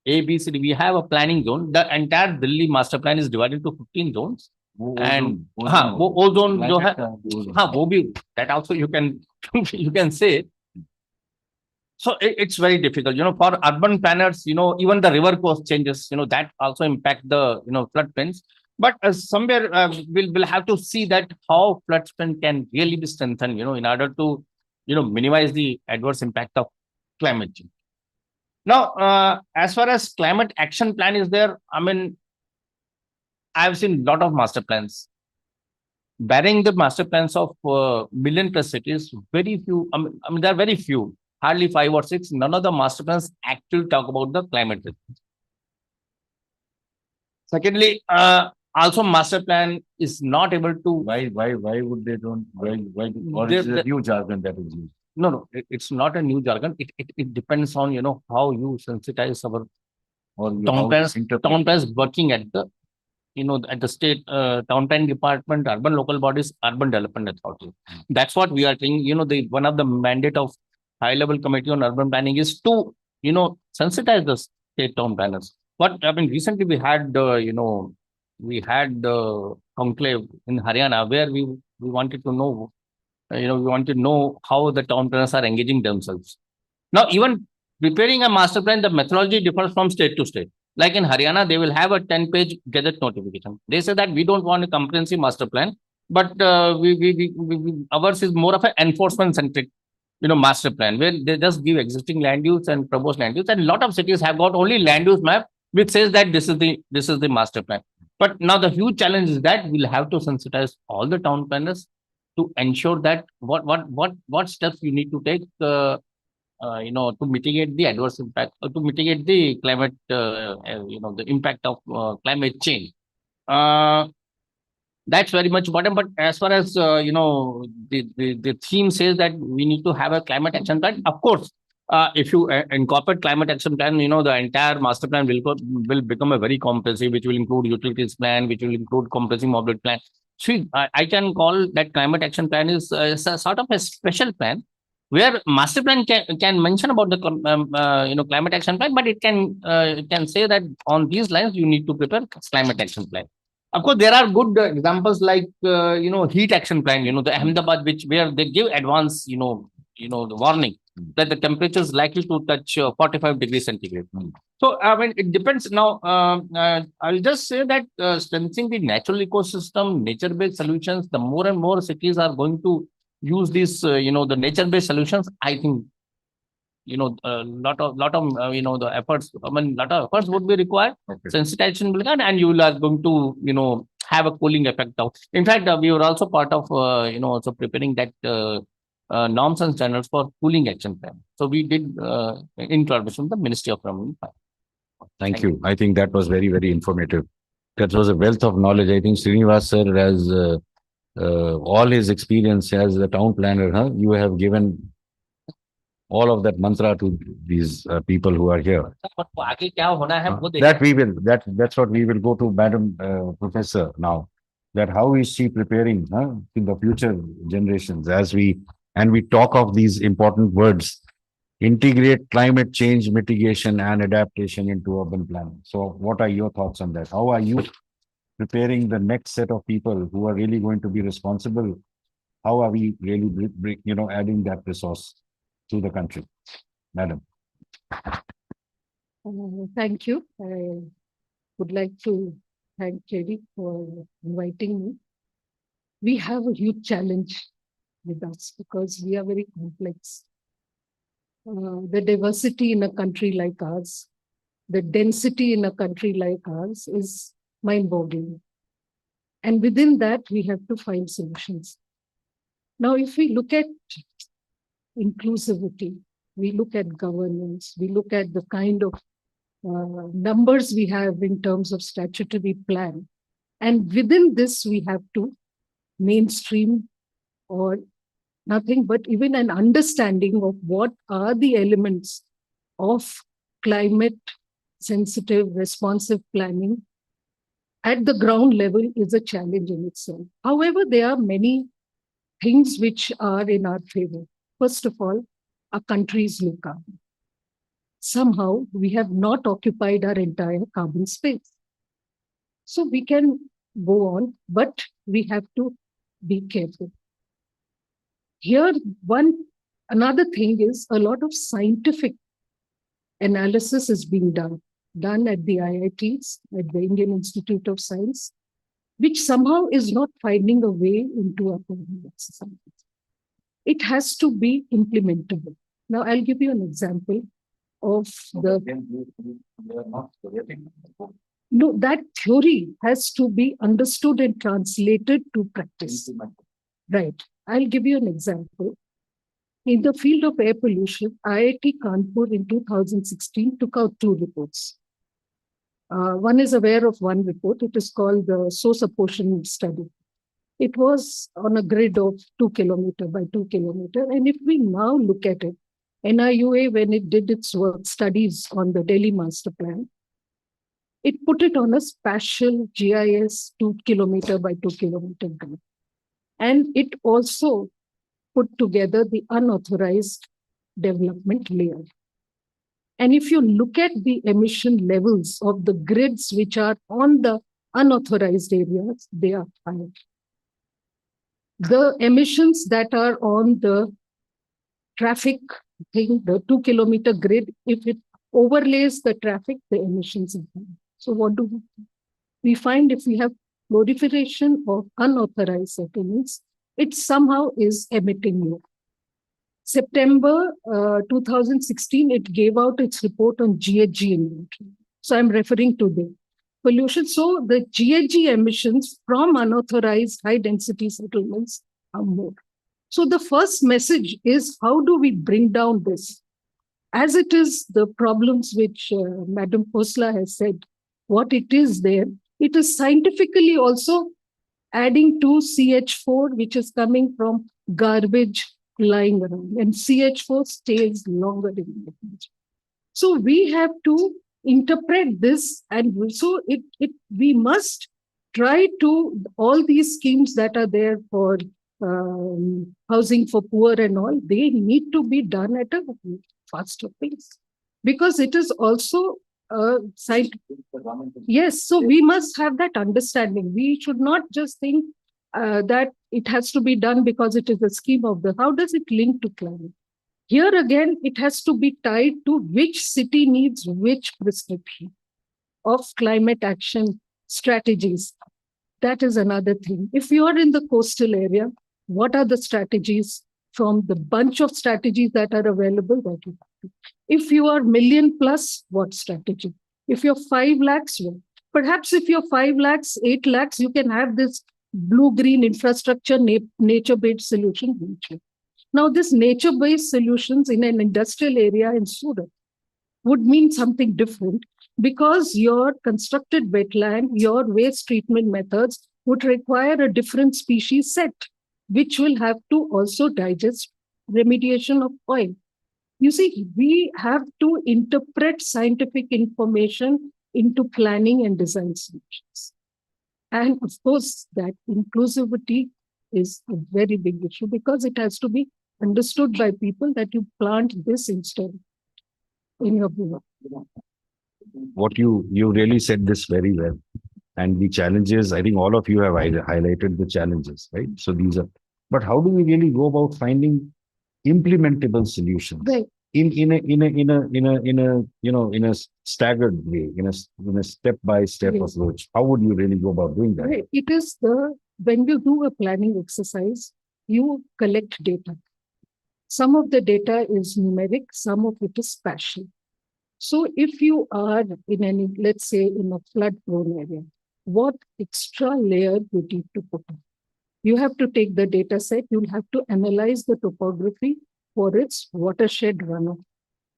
A, B, C, D. We have a planning zone. The entire Delhi master plan is divided into 15 zones. And ozone, that also you can you can say. So it's very difficult, for urban planners, even the river course changes, that also impact the, floodplains. But somewhere we'll have to see that how floodplain can really be strengthened, in order to, minimize the adverse impact of climate change. Now, as far as climate action plan is there, I mean, I've seen a lot of master plans. Barring the master plans of million plus cities, very few, I mean, there are very few, hardly 5 or 6. None of the master plans actually talk about the climate risk. Secondly, also master plan is not able to. Why would they don't? Why or is it a new jargon that is used? No, it's not a new jargon. It depends on, how you sensitize our town plans working at the, at the state town plan department, urban local bodies, urban development authority. That's what we are saying. The one of the mandate of high level committee on urban planning is to, sensitize the state town planners. What I mean, recently we had, we had the conclave in Haryana where we wanted to know, we wanted to know how the town planners are engaging themselves. Now, even preparing a master plan, the methodology differs from state to state. Like in Haryana, they will have a 10-page gazette notification. They say that we don't want a comprehensive master plan, but ours is more of an enforcement-centric, master plan where they just give existing land use and proposed land use. And a lot of cities have got only land use map which says that this is the master plan. But now the huge challenge is that we'll have to sensitize all the town planners to ensure that what steps you need to take. To mitigate the adverse impact, or to mitigate the climate, the impact of climate change. That's very much important. But as far as, the theme says that we need to have a climate action plan, of course, if you incorporate climate action plan, the entire master plan will become a very comprehensive, which will include utilities plan, which will include comprehensive mobility plan. See, I can call that climate action plan is a sort of a special plan, where master plan can mention about the climate action plan, but it can say that on these lines you need to prepare climate action plan. Of course, there are good examples like heat action plan. The Ahmedabad, where they give advance the warning that the temperature is likely to touch 45 degrees centigrade. So I mean, it depends. Now I'll just say that strengthening the natural ecosystem, nature-based solutions, the more and more cities are going to use these, the nature-based solutions. I think, a lot of, the efforts, lot of efforts would be required. Okay. Sensitization will be done, and you are going to, have a cooling effect out. In fact, we were also part of, also preparing that norms and standards for cooling action plan. So we did in collaboration with the Ministry of Environment. Thank you. I think that was very, very informative. That was a wealth of knowledge. I think Srinivas sir has all his experience as a town planner. You have given all of that mantra to these people who are here. That we will. That's what we will go to Madam Professor now. That how is she preparing in the future generations as we talk of these important words, integrate climate change mitigation and adaptation into urban planning. So what are your thoughts on that? How are you preparing the next set of people who are really going to be responsible? How are we really, adding that resource to the country? Madam. Thank you. I would like to thank TERI for inviting me. We have a huge challenge with us because we are very complex. The diversity in a country like ours, the density in a country like ours is mind-boggling. And within that, we have to find solutions. Now, if we look at inclusivity, we look at governance, we look at the kind of numbers we have in terms of statutory plan. And within this, we have to mainstream or nothing but even an understanding of what are the elements of climate sensitive, responsive planning at the ground level is a challenge in itself. However, there are many things which are in our favor. First of all, our country is low carbon. Somehow we have not occupied our entire carbon space. So we can go on, but we have to be careful. Here, another thing is a lot of scientific analysis is being done at the IITs, at the Indian Institute of Science, which somehow is not finding a way into our planning exercises. It has to be implementable. Now, I'll give you an example of no, that theory has to be understood and translated to practice. Right. I'll give you an example. In the field of air pollution, IIT Kanpur in 2016 took out 2 reports. One is aware of one report. It is called the source apportionment study. It was on a grid of 2 kilometer by 2 kilometer. And if we now look at it, NIUA, when it did its work studies on the Delhi master plan, it put it on a spatial GIS 2 kilometer by 2 kilometer grid. And it also put together the unauthorized development layer. And if you look at the emission levels of the grids which are on the unauthorized areas, they are high. The emissions that are on the traffic thing, the 2 kilometer grid, if it overlays the traffic, the emissions are high. So what do we do? We find if we have proliferation of unauthorized settlements, it somehow is emitting more. September 2016, it gave out its report on GHG inventory. So I'm referring to the pollution. So the GHG emissions from unauthorized high density settlements are more. So the first message is, how do we bring down this? As it is the problems which Madam Khosla has said, what it is there, it is scientifically also adding to CH4, which is coming from garbage lying around, and CH4 stays longer in the atmosphere. So we have to interpret this, and so we must try to, all these schemes that are there for housing for poor and all, they need to be done at a faster pace, because it is also scientific. Yes, so we must have that understanding. We should not just think that it has to be done because it is a scheme of the, how does it link to climate? Here again, it has to be tied to which city needs which prescription of climate action strategies. That is another thing. If you are in the coastal area, what are the strategies from the bunch of strategies that are available that you have to? If you are million plus, what strategy? If you're 5 lakhs, what? Perhaps if you're 5 lakhs, 8 lakhs, you can have this blue-green infrastructure, nature-based solution. Now, this nature-based solutions in an industrial area in Surat would mean something different, because your constructed wetland, your waste treatment methods would require a different species set, which will have to also digest remediation of oil. You see, we have to interpret scientific information into planning and design solutions. And of course, that inclusivity is a very big issue, because it has to be understood by people that you plant this instead in your view. What you really said this very well. And the challenges, I think all of you have highlighted the challenges, right? So these are, but how do we really go about finding implementable solutions? Right. in a staggered way, in a step-by-step Yes. approach, how would you really go about doing that? Right. It is when you do a planning exercise, you collect data. Some of the data is numeric, some of it is spatial. So if you are in any, let's say in a flood-prone area, what extra layer you need to put on? You have to take the data set, you'll have to analyze the topography for its watershed runoff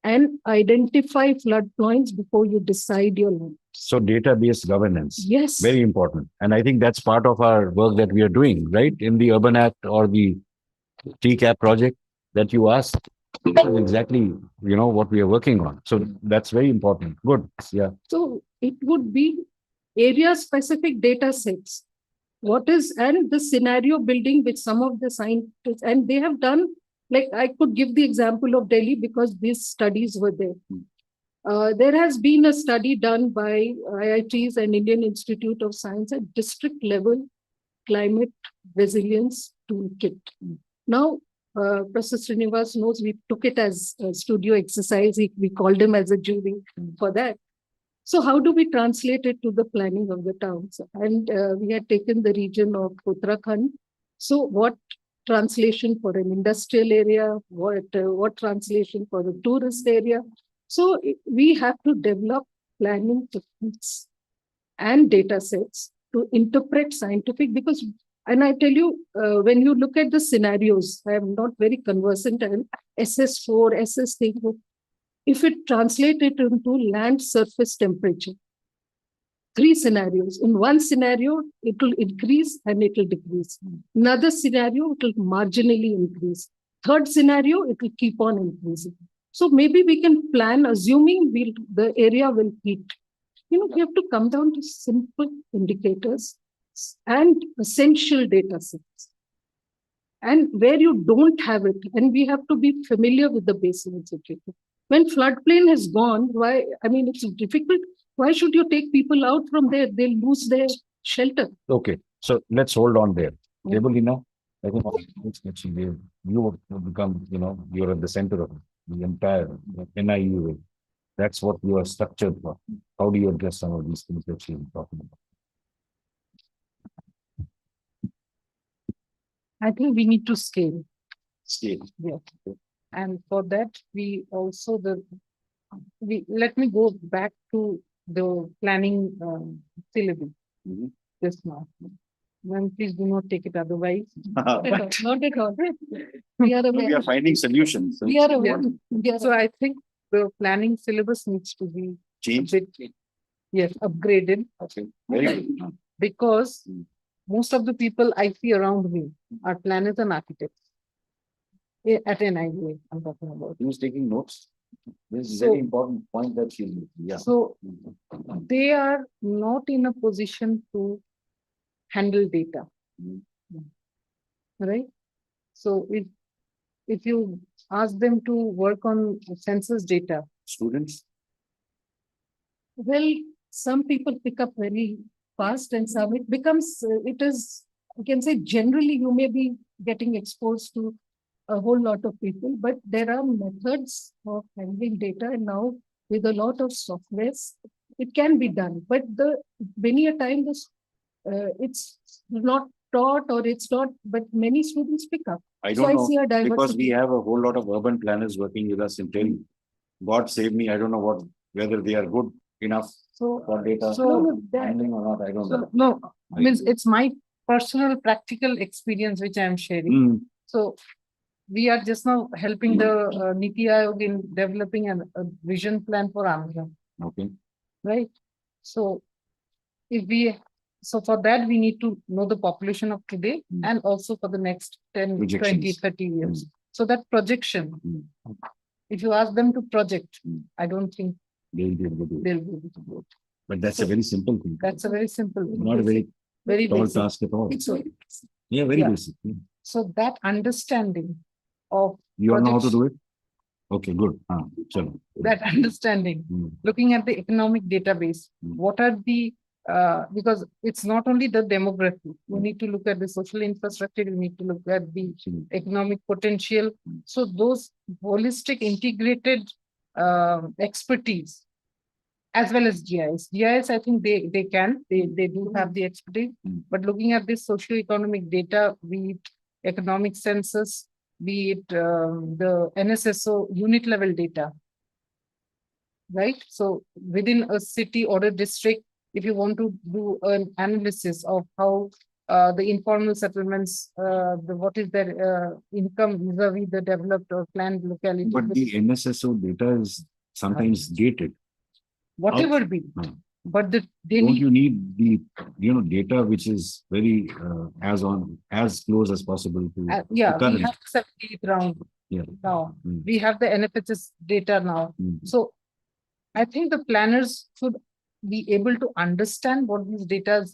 and identify flood points before you decide your land. So data-based governance. Yes. Very important. And I think that's part of our work that we are doing, right? In the Urban Act or the TCAP project that you asked, exactly, what we are working on. So that's very important. Good. Yeah. So it would be area-specific data sets. And the scenario building with some of the scientists, and they have done, like I could give the example of Delhi because these studies were there. There has been a study done by IITs and Indian Institute of Science at district level climate resilience toolkit. Now, Professor Srinivas knows we took it as a studio exercise. We called him as a jury for that. So how do we translate it to the planning of the towns? And we had taken the region of Uttarakhand. So what translation for an industrial area? What translation for the tourist area? So we have to develop planning techniques and data sets to interpret scientific, because, and I tell you, when you look at the scenarios, I am not very conversant in SS4, SS3. If it translated into land surface temperature, 3 scenarios. In one scenario, it will increase and it will decrease. Another scenario, it will marginally increase. Third scenario, it will keep on increasing. So maybe we can plan, assuming the area will heat. We have to come down to simple indicators and essential data sets. And where you don't have it, and we have to be familiar with the basin situation. When floodplain has gone, it's difficult. Why should you take people out from there? They'll lose their shelter. Okay, so let's hold on there. Yeah. Debolina, I think you have become, you're at the center of the entire NIU. That's what you are structured for. How do you address some of these things that you're talking about? I think we need to scale. Scale. Yeah. And for that, we also, let me go back to the planning syllabus. This now. Please do not take it otherwise. Not at all. We are aware. We are finding solutions. We are aware. So I think the planning syllabus needs to be Change. Yes, upgraded. Okay. Very good. Because most of the people I see around me are planners and architects. At NIU, I'm talking about. Who's taking notes? This is a So- very important point that you made. Yeah. So they are not in a position to handle data. Right? So if you ask them to work on census data, Students. well, some people pick up very fast and some it becomes, I can say generally you may be getting exposed to a whole lot of people, but there are methods of handling data, and now with a lot of softwares, it can be done. But many a time it's not taught or it's not, but many students pick up. I So don't I know, see a because diversity. we have a whole lot of urban planners working with us in TERI. God save me, I don't know whether they are good enough So, for data handling or not, I don't know. no, means it's my personal practical experience which I am sharing. So we are just now helping the Niti Aayog in developing a vision plan for Andhra, Okay. right? So for that, we need to know the population of today and also for the next 10, 20, Projections. 30 years. So that projection, if you ask them to project, I don't think They'll be able to do it. they'll be able to do it. But that's a very simple thing. That's a very simple thing. Not a very tall basic. task at all. So, Yeah, very Yeah. basic. Yeah. so that understanding of You all know how to Projection. do it? Okay, good. Chalo. that understanding, Hmm. looking at the economic database, Mm. what are the because it's not only the demography. We need to look at the social infrastructure. We need to look at the economic potential. So those holistic, integrated expertise, as well as GIS. GIS, I think they do have the expertise. But looking at this socio-economic data, be it economic census, be it the NSSO unit level data, right? So within a city or a district, if you want to do an analysis of how the informal settlements, what is their income vis-a-vis the developed or planned locality. But the NSSO data is sometimes dated. Whatever be, but they Don't need, you need the, data which is very as close as possible to yeah, the we current? have 78 round Yeah. now. Mm. We have the NFHS data now. Mm. So I think the planners should be able to understand what these data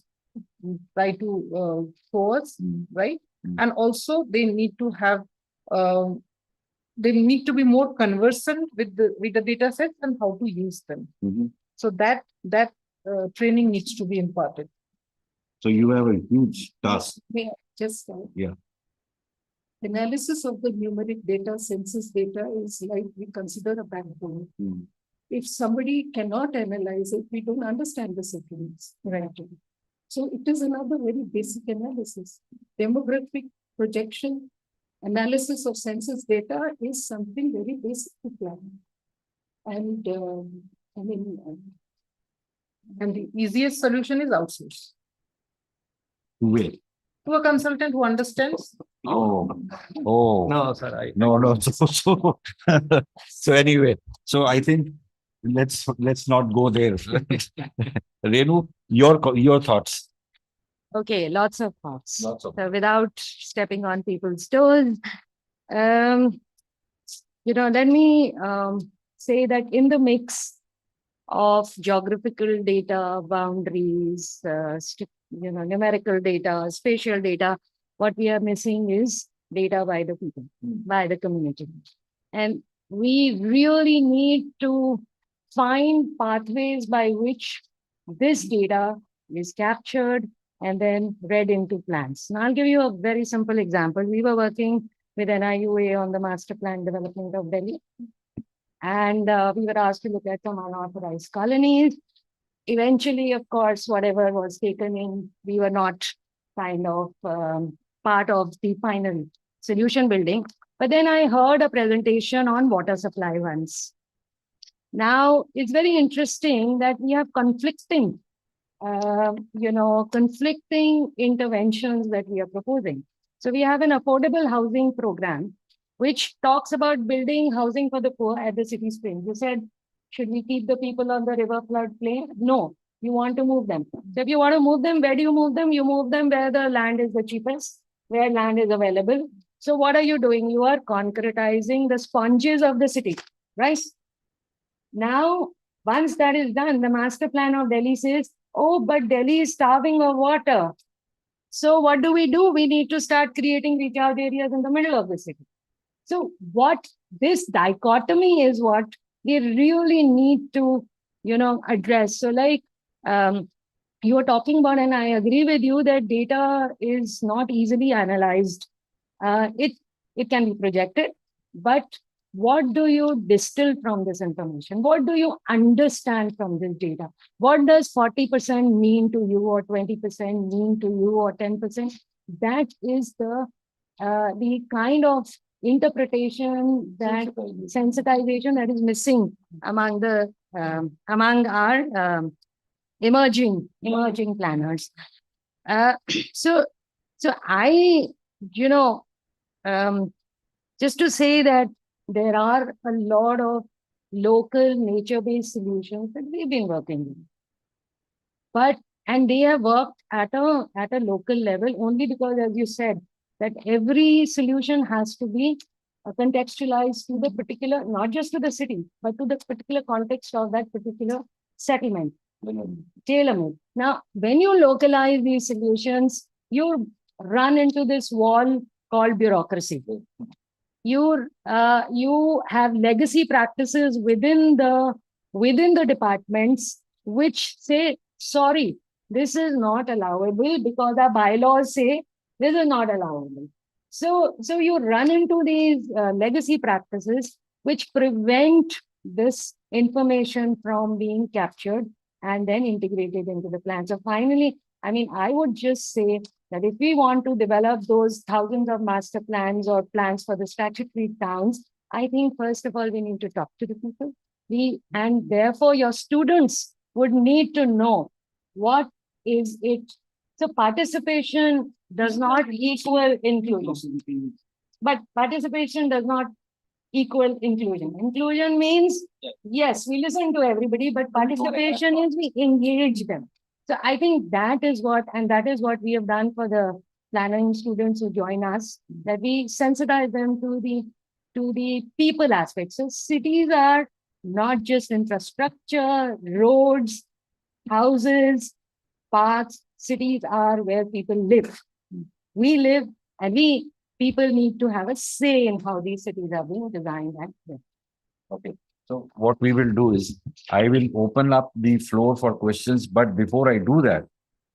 try to show us, right? Mm. And also they need to have, they need to be more conversant with the data sets and how to use them. Mhm. So that training needs to be imparted. So you have a huge task. Just Yeah. analysis of the numeric data, census data is like we consider a backbone. Mm. If somebody cannot analyze it, we don't understand the settlements. Right. So it is another very basic analysis. Demographic projection, analysis of census data is something very basic to plan. And And the easiest solution is outsource Where? to a consultant who understands. Oh. No, sir, No. So anyway, so I think let's not go there. Renu, your thoughts. Okay, lots of thoughts. Lots of. So without stepping on people's toes, let me say that in the mix of geographical data, boundaries, numerical data, spatial data, what we are missing is data by the people, by the community. And we really need to find pathways by which this data is captured and then read into plans. Now, I'll give you a very simple example. We were working with NIUA on the master plan development of Delhi. And we were asked to look at some unauthorized colonies. Eventually, of course, whatever was taken in, we were not kind of part of the final solution building. But then I heard a presentation on water supply once. Now, it's very interesting that we have conflicting interventions that we are proposing. So we have an affordable housing program, which talks about building housing for the poor at the city springs. You said, should we keep the people on the river floodplain? No, you want to move them. So if you want to move them, where do you move them? You move them where the land is the cheapest, where land is available. So what are you doing? You are concretizing the sponges of the city, right? Now, once that is done, the master plan of Delhi says, oh, but Delhi is starving of water. So what do? We need to start creating recharge areas in the middle of the city. So what this dichotomy is what we really need to, address. So like you were talking about, and I agree with you that data is not easily analyzed. It can be projected, but what do you distill from this information? What do you understand from this data? What does 40% mean to you, or 20% mean to you, or 10%? That is the kind of interpretation, that sensitization that is missing among the among our emerging planners. So I, just to say that there are a lot of local nature-based solutions that we've been working with. And they have worked at a local level only because, as you said, that every solution has to be contextualized to the particular, not just to the city, but to the particular context of that particular settlement. Tailor-made. Now, when you localize these solutions, you run into this wall called bureaucracy. You have legacy practices within the departments which say, sorry, this is not allowable because our bylaws say this is not allowable. So you run into these legacy practices which prevent this information from being captured and then integrated into the plan. So finally, I mean, I would just say that if we want to develop those thousands of master plans or plans for the statutory towns, I think first of all, we need to talk to the people. And therefore your students would need to know what is it. So participation does not equal inclusion. But participation does not equal inclusion. Inclusion means, yes, we listen to everybody, but participation is we engage them. So I think that is what we have done for the planning students who join us, that we sensitize them to the people aspect. So cities are not just infrastructure, roads, houses, parks. Cities are where people live. We live, and people need to have a say in how these cities are being designed and built. Okay. So what we will do is, I will open up the floor for questions, but before I do that,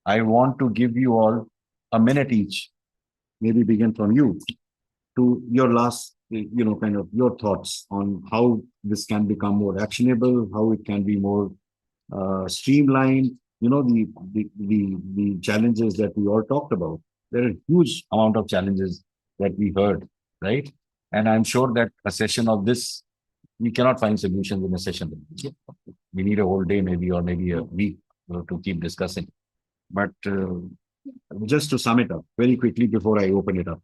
I want to give you all a minute each. Maybe begin from you to your last, kind of your thoughts on how this can become more actionable, how it can be more streamlined. The challenges that we all talked about. There are a huge amount of challenges that we heard, right? And I'm sure that a session of this, we cannot find solutions in a session. We need a whole day, maybe, or maybe a week to keep discussing. But just to sum it up very quickly before I open it up.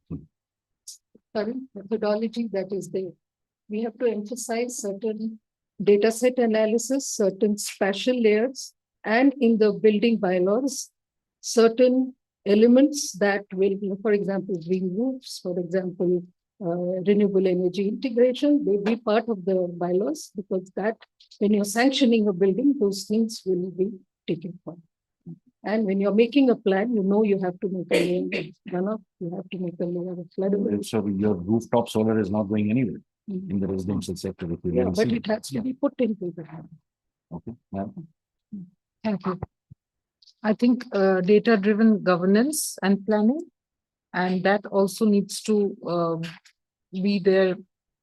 Current methodology that is there. We have to emphasize certain data set analysis, certain spatial layers, and in the building bylaws, certain elements that will be, for example, green roofs, for example, renewable energy integration, will be part of the bylaws, because that when you're sanctioning a building, those things will be taken for. And when you're making a plan, you have to make a layer of runoff, you have to make a layer of flood. So your rooftop solar is not going anywhere in the residential sector. Yeah, but it has to be put into the plan. Okay. Yeah. Thank you. I think data-driven governance and planning, and that also needs to be there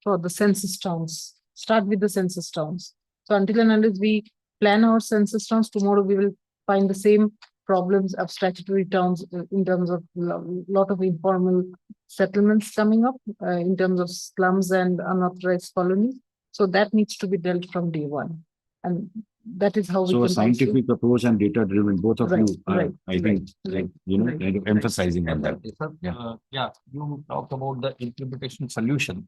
for the census towns. Start with the census towns. So until and unless we plan our census towns, tomorrow we will find the same problems of statutory towns in terms of lot of informal settlements coming up in terms of slums and unauthorized colonies. So that needs to be dealt from day one. And that is how we So can a scientific approach and data driven, both of you are, I think, kind of emphasizing on that. You talked about the implementation solution.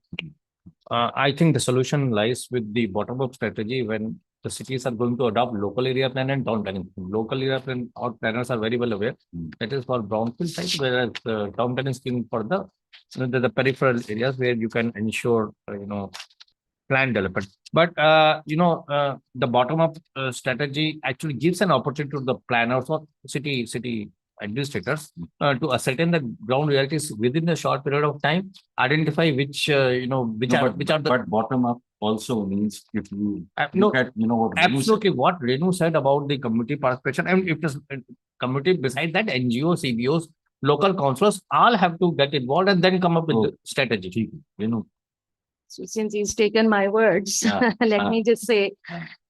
I think the solution lies with the bottom-up strategy when the cities are going to adopt local area plan and town planning. Local area plan, our planners are very well aware. That is for brownfield sites, whereas the town planning scheme for the peripheral areas where you can ensure, plan development. But the bottom-up strategy actually gives an opportunity to the planners or city administrators to ascertain the ground realities within a short period of time, identify which are the. But bottom-up also means if you look at what absolutely what Renu said about the community participation, and if the community, besides that, NGOs, CBOs, local councillors all have to get involved and then come up with the strategy. So since he's taken my words, let me just say,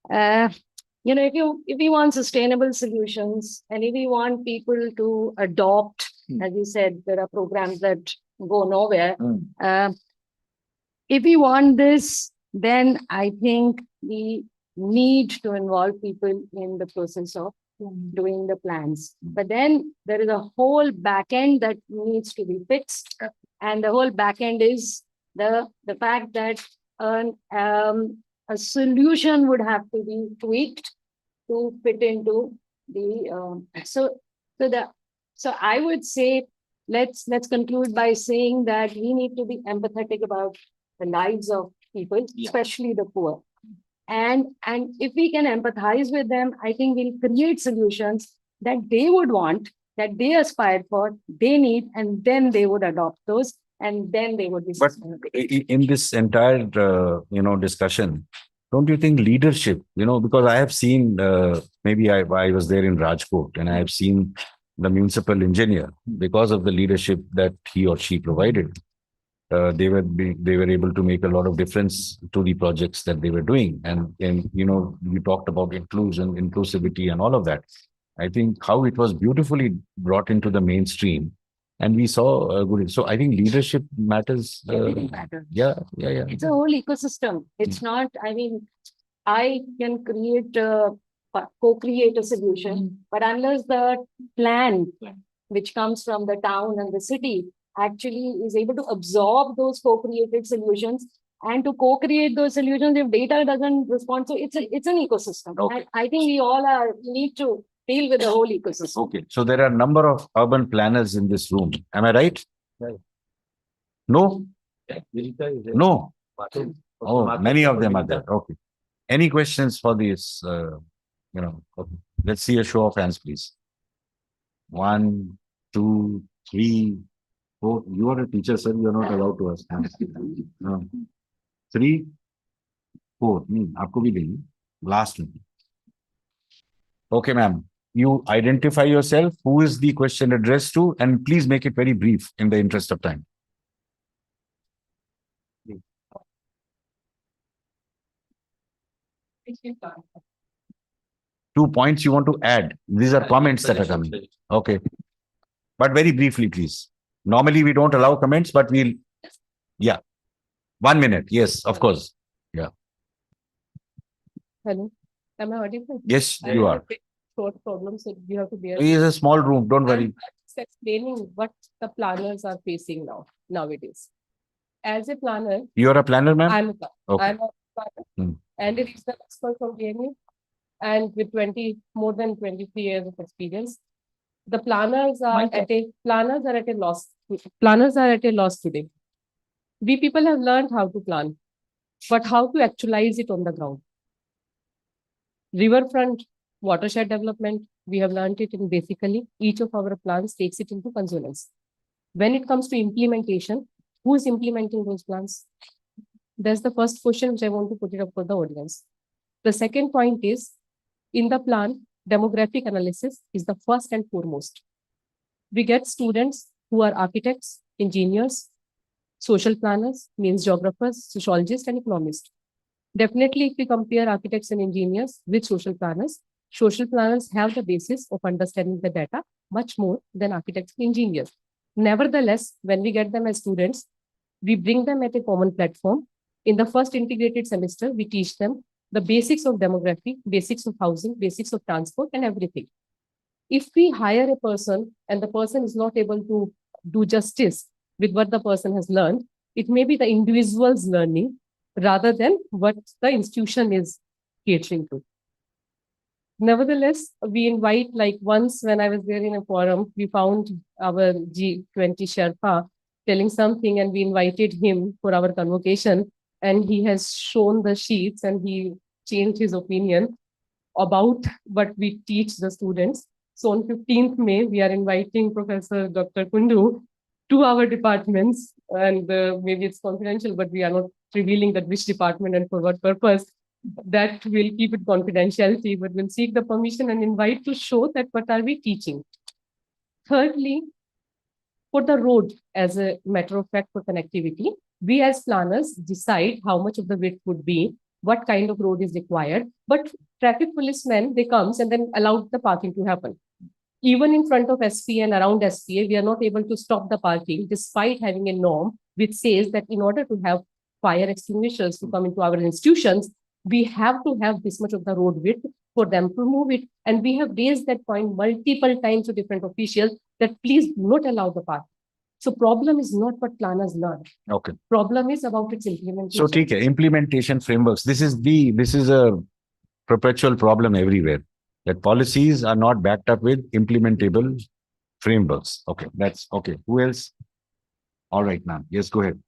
if you want sustainable solutions and if you want people to adopt, as you said, there are programs that go nowhere. If we want this, then I think we need to involve people in the process of doing the plans. But then there is a whole back end that needs to be fixed. And the whole back end is the fact that a solution would have to be tweaked to fit into the so I would say let's conclude by saying that we need to be empathetic about the lives of people, especially the poor. And if we can empathize with them, I think we'll create solutions that they would want, that they aspire for, they need, and then they would adopt those. And then they would be. But in this entire, discussion, don't you think leadership, because I have seen, maybe I was there in Rajkot and I have seen the municipal engineer, because of the leadership that he or she provided, they were able to make a lot of difference to the projects that they were doing. And you talked about inclusion, inclusivity and all of that. I think how it was beautifully brought into the mainstream and we saw good. So I think leadership matters. Everything matters. Yeah. It's a whole ecosystem. It's not, I mean, I can co-create a solution, but unless the plan which comes from the town and the city actually is able to absorb those co-created solutions and to co-create those solutions, if data doesn't respond, so it's an ecosystem. Okay. I think we all need to deal with the whole ecosystem. Okay. So there are a number of urban planners in this room. Am I right? No? No. Oh, many of them are there. Okay. Any questions for this? Okay. Let's see a show of hands, please. 1, 2, 3, 4. You are a teacher, sir. You are not allowed to ask hands. 3, 4. आपको भी देंगे. Last one. Okay, ma'am. You identify yourself. Who is the question addressed to? And please make it very brief in the interest of time. Two points you want to add. These are comments that are coming. Okay. But very briefly, please. Normally, we don't allow comments, but we'll. Yeah. 1 minute. Yes, of course. Yeah. Hello, am I audible? Yes, you are. Short problems, so you have to bear. It is a small room. Don't worry. I'm just explaining what the planners are facing nowadays. As a planner, You are a planner, ma'am? I'm a planner. Okay. I'm a planner and a regional expert from DMU, and with more than 23 years of experience. The planners are at a loss. Planners are at a loss today. We people have learned how to plan, but how to actualize it on the ground. Riverfront watershed development, we have learned it in basically each of our plans takes it into consonance. When it comes to implementation, who is implementing those plans? That's the first question which I want to put it up for the audience. The second point is, in the plan, demographic analysis is the first and foremost. We get students who are architects, engineers, social planners, means geographers, sociologists, and economists. Definitely, if we compare architects and engineers with social planners have the basis of understanding the data much more than architects and engineers. Nevertheless, when we get them as students, we bring them at a common platform. In the first integrated semester, we teach them the basics of demography, basics of housing, basics of transport, and everything. If we hire a person and the person is not able to do justice with what the person has learned, it may be the individual's learning rather than what the institution is catering to. Nevertheless, we invite, like once when I was there in a forum, we found our G20 Sherpa telling something and we invited him for our convocation, and he has shown the sheets and he changed his opinion about what we teach the students. So on 15th May, we are inviting Professor Dr. Kundu to our departments, and maybe it's confidential, but we are not revealing that which department and for what purpose. That we'll keep it confidentiality, but we'll seek the permission and invite to show that what are we teaching. Thirdly, for the road, as a matter of fact, for connectivity, we as planners decide how much of the width would be, what kind of road is required, but traffic policemen, they comes and then allow the parking to happen. Even in front of SPA and around SPA, we are not able to stop the parking despite having a norm which says that in order to have fire extinguishers to come into our institutions, we have to have this much of the road width for them to move it. And we have raised that point multiple times to different officials that please do not allow the parking. So problem is not what planners learn. Okay. Problem is about its implementation. So take implementation frameworks. This is a perpetual problem everywhere, that policies are not backed up with implementable frameworks. Okay, that's okay. Who else? All right, ma'am. Yes, go ahead.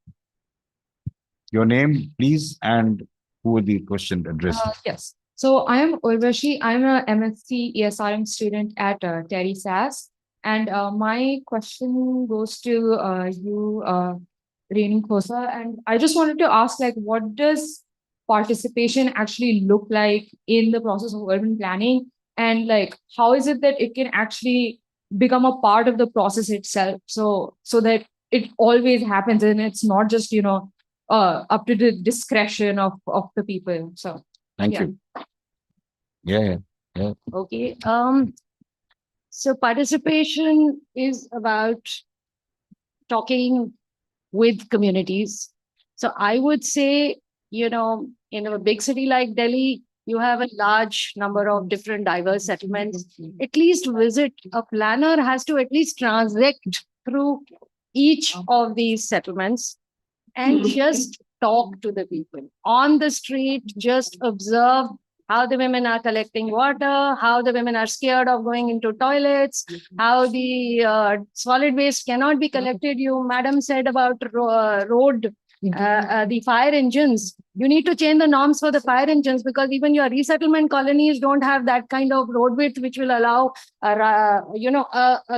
Your name, please, and who will the question addressed? Yes. So I am Urvashi. I'm a MSc ESRM student at TERI SAS. And my question goes to you, Renu Khosa. And I just wanted to ask, like, what does participation actually look like in the process of urban planning? And like, how is it that it can actually become a part of the process itself? So that it always happens and it's not just, up to the discretion of the people. So Thank yeah. you. Yeah, yeah. Okay, so participation is about talking with communities. So I would say, in a big city like Delhi, you have a large number of different diverse settlements. At least a planner has to at least transact through each of these settlements and just talk to the people on the street, just observe how the women are collecting water, how the women are scared of going into toilets, how the solid waste cannot be collected. You, madam, said about road, the fire engines. You need to change the norms for the fire engines because even your resettlement colonies don't have that kind of road width which will allow a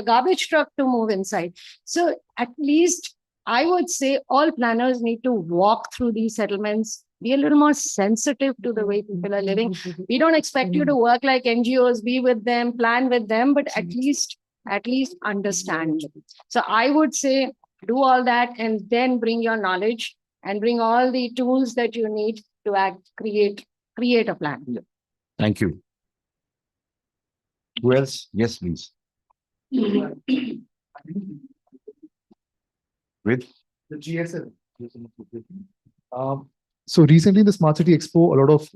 garbage truck to move inside. So at least I would say all planners need to walk through these settlements, be a little more sensitive to the way people are living. We don't expect you to work like NGOs, be with them, plan with them, but at least understand. So I would say do all that and then bring your knowledge and bring all the tools that you need to create a plan. Thank you. Who else? Yes, please. With the GSL. So recently in the Smart City Expo, a lot of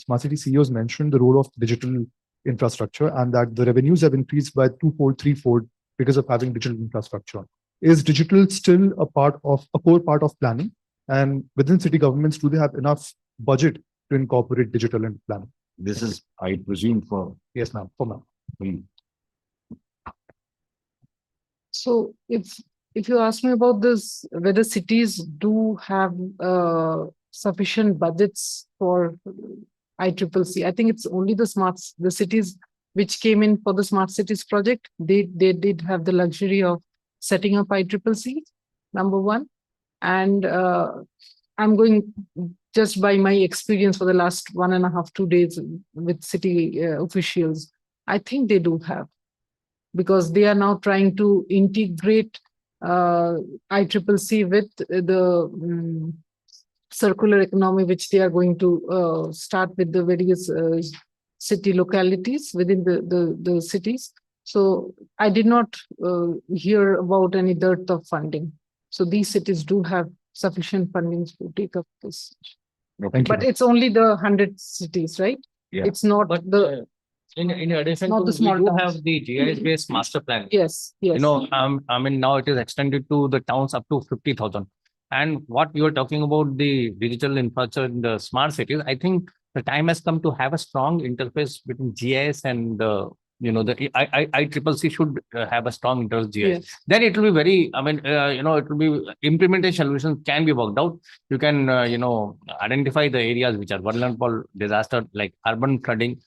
smart city CEOs mentioned the role of digital infrastructure and that the revenues have increased by twofold, threefold because of having digital infrastructure. Is digital still a core part of planning? And within city governments, do they have enough budget to incorporate digital in planning? this is, I presume, for Yes, ma'am. For ma'am. me. So if you ask me about this, whether cities do have sufficient budgets for ICCC, I think it's only the cities which came in for the Smart Cities project. They did have the luxury of setting up ICCC, number one. And I'm going just by my experience for the last 1.5, 2 days with city officials. I think they do have, because they are now trying to integrate ICCC with the circular economy, which they are going to start with the various city localities within the cities. So I did not hear about any dearth of funding. So these cities do have sufficient funding to take up this. Thank you. But it's only the 100 cities, right? Yeah. It's not the In addition Not to, the small we do towns. have the GIS-based master plan. yes. I mean, now it is extended to the towns up to 50,000. And what you are talking about, the digital infrastructure in the smart cities, I think the time has come to have a strong interface between GIS and the ICCC should have a strong interface GIS. Yes. Then it will be very, it will be implementation solutions can be worked out. You can, identify the areas which are vulnerable disaster like urban flooding.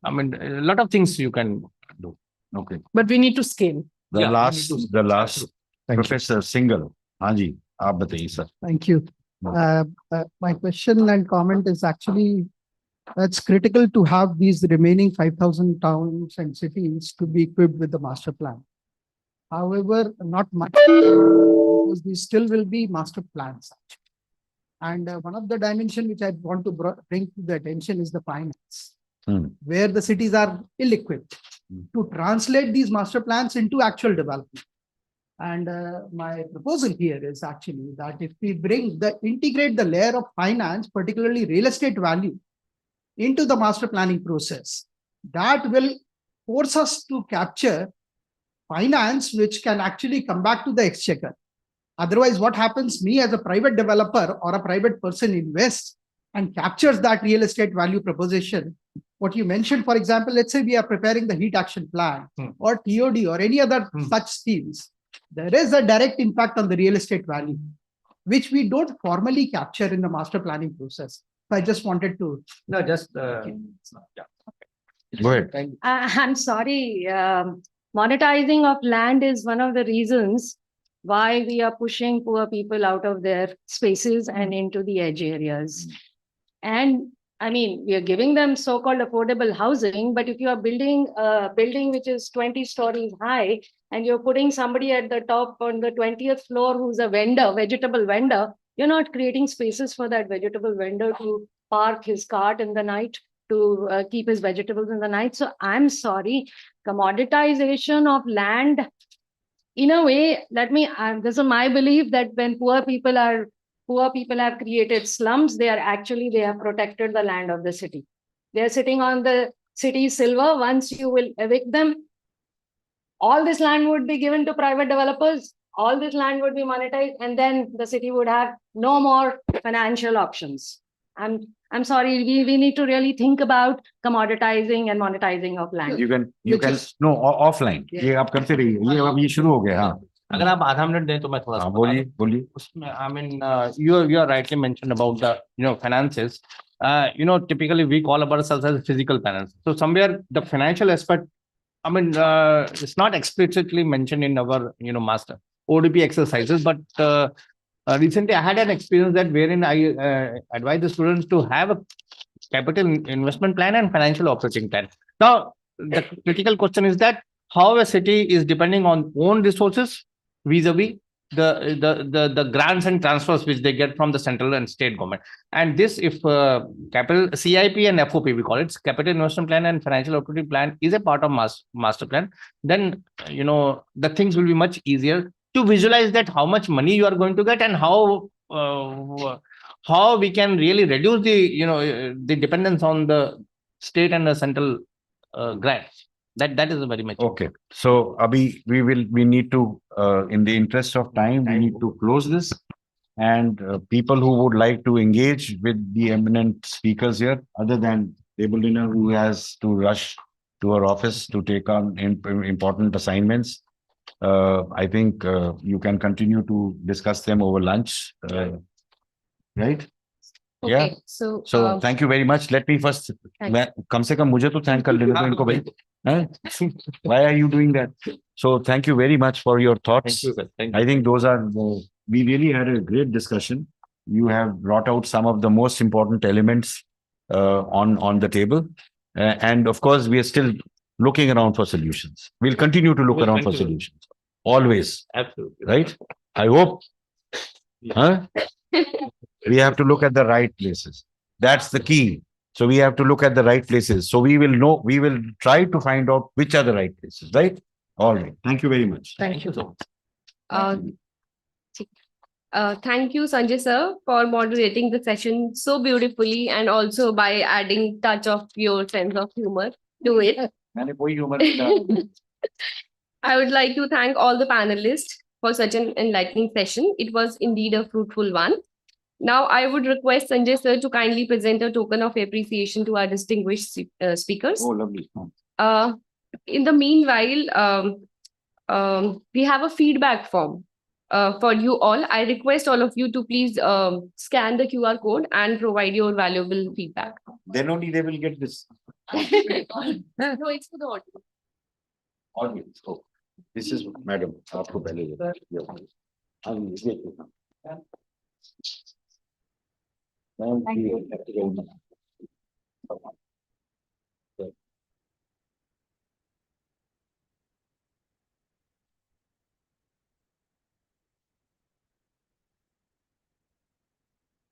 I mean, a lot of things you can do. Okay. But we need to scale. The Yeah, last, Thank you. Professor Singhal. हाँ जी, आप बताइए sir. Thank you. My question and comment is actually, it's critical to have these remaining 5,000 towns and cities to be equipped with the master plan. However, not much, because these still will be master plans. And one of the dimensions which I want to bring to the attention is the finance, where the cities are ill-equipped to translate these master plans into actual development. And my proposal here is actually that if we integrate the layer of finance, particularly real estate value, into the master planning process, that will force us to capture finance which can actually come back to the exchequer. Otherwise, what happens, me as a private developer or a private person invests and captures that real estate value proposition. What you mentioned, for example, let's say we are preparing the heat action plan or TOD or any other such schemes. There is a direct impact on the real estate value, which we don't formally capture in the master planning process. So I just wanted to. No, just Go ahead. I'm sorry. Monetizing of land is one of the reasons why we are pushing poor people out of their spaces and into the edge areas. And I mean, we are giving them so-called affordable housing, but if you are building a building which is 20 stories high, and you're putting somebody at the top on the 20th floor who's a vendor, vegetable vendor, you're not creating spaces for that vegetable vendor to park his cart in the night, to keep his vegetables in the night. So I'm sorry, commoditization of land, in a way, this is my belief that when poor people have created slums, they have protected the land of the city. They are sitting on the city silver. Once you will evict them, all this land would be given to private developers. All this land would be monetized, and then the city would have no more financial options. I'm sorry, we need to really think about commoditizing and monetizing of land. You can no offline. ये आप करते रहिए, ये अभी शुरू हो गया. हाँ. अगर आप आधा मिनट दें तो मैं थोड़ा सा बोलिए. उसमें, I mean, you are rightly mentioned about the finances. Typically we call ourselves as physical finance. So somewhere the financial aspect, I mean, it's not explicitly mentioned in our master ODP exercises, but recently I had an experience that wherein I advise the students to have a capital investment plan and financial operating plan. Now, the critical question is that how a city is depending on own resources vis-a-vis the grants and transfers which they get from the central and state government. And this, if capital CIP and FOP, we call it capital investment plan and financial operating plan, is a part of master plan, then the things will be much easier to visualize that how much money you are going to get and how we can really reduce the dependence on the state and the central grants. That is a very much okay. So Abhi, we need to in the interest of time, we need to close this. And people who would like to engage with the eminent speakers here, other than Debulina, who has to rush to her office to take on important assignments, I think you can continue to discuss them over lunch, right? Okay, Yeah. so Thank you very much. Let me first, कम से कम मुझे तो thank कर लेने दो इनको भाई. Why are you doing that? So thank you very much for your thoughts. Thank you, sir. Thank you. I think we really had a great discussion. You have brought out some of the most important elements on the table. And of course, we are still looking around for solutions. We'll continue to look around for solutions. Always. Absolutely. Right? I hope. Huh? We have to look at the right places. That's the key. So we have to look at the right places. So we will try to find out which are the right places, right? All right. Thank you very much. Thank you so much. Thank you, Sanjay sir, for moderating the session so beautifully and also by adding touch of your sense of humor to it. मैंने कोई humor नहीं डाला. I would like to thank all the panelists for such an enlightening session. It was indeed a fruitful one. Now, I would request Sanjay sir to kindly present a token of appreciation to our distinguished speakers. Oh, lovely. In the meanwhile, we have a feedback form for you all. I request all of you to please scan the QR code and provide your valuable feedback. Then only they will get this. No, it's for the audience. Audience. Oh, this is madam. आपको पहले Thank you.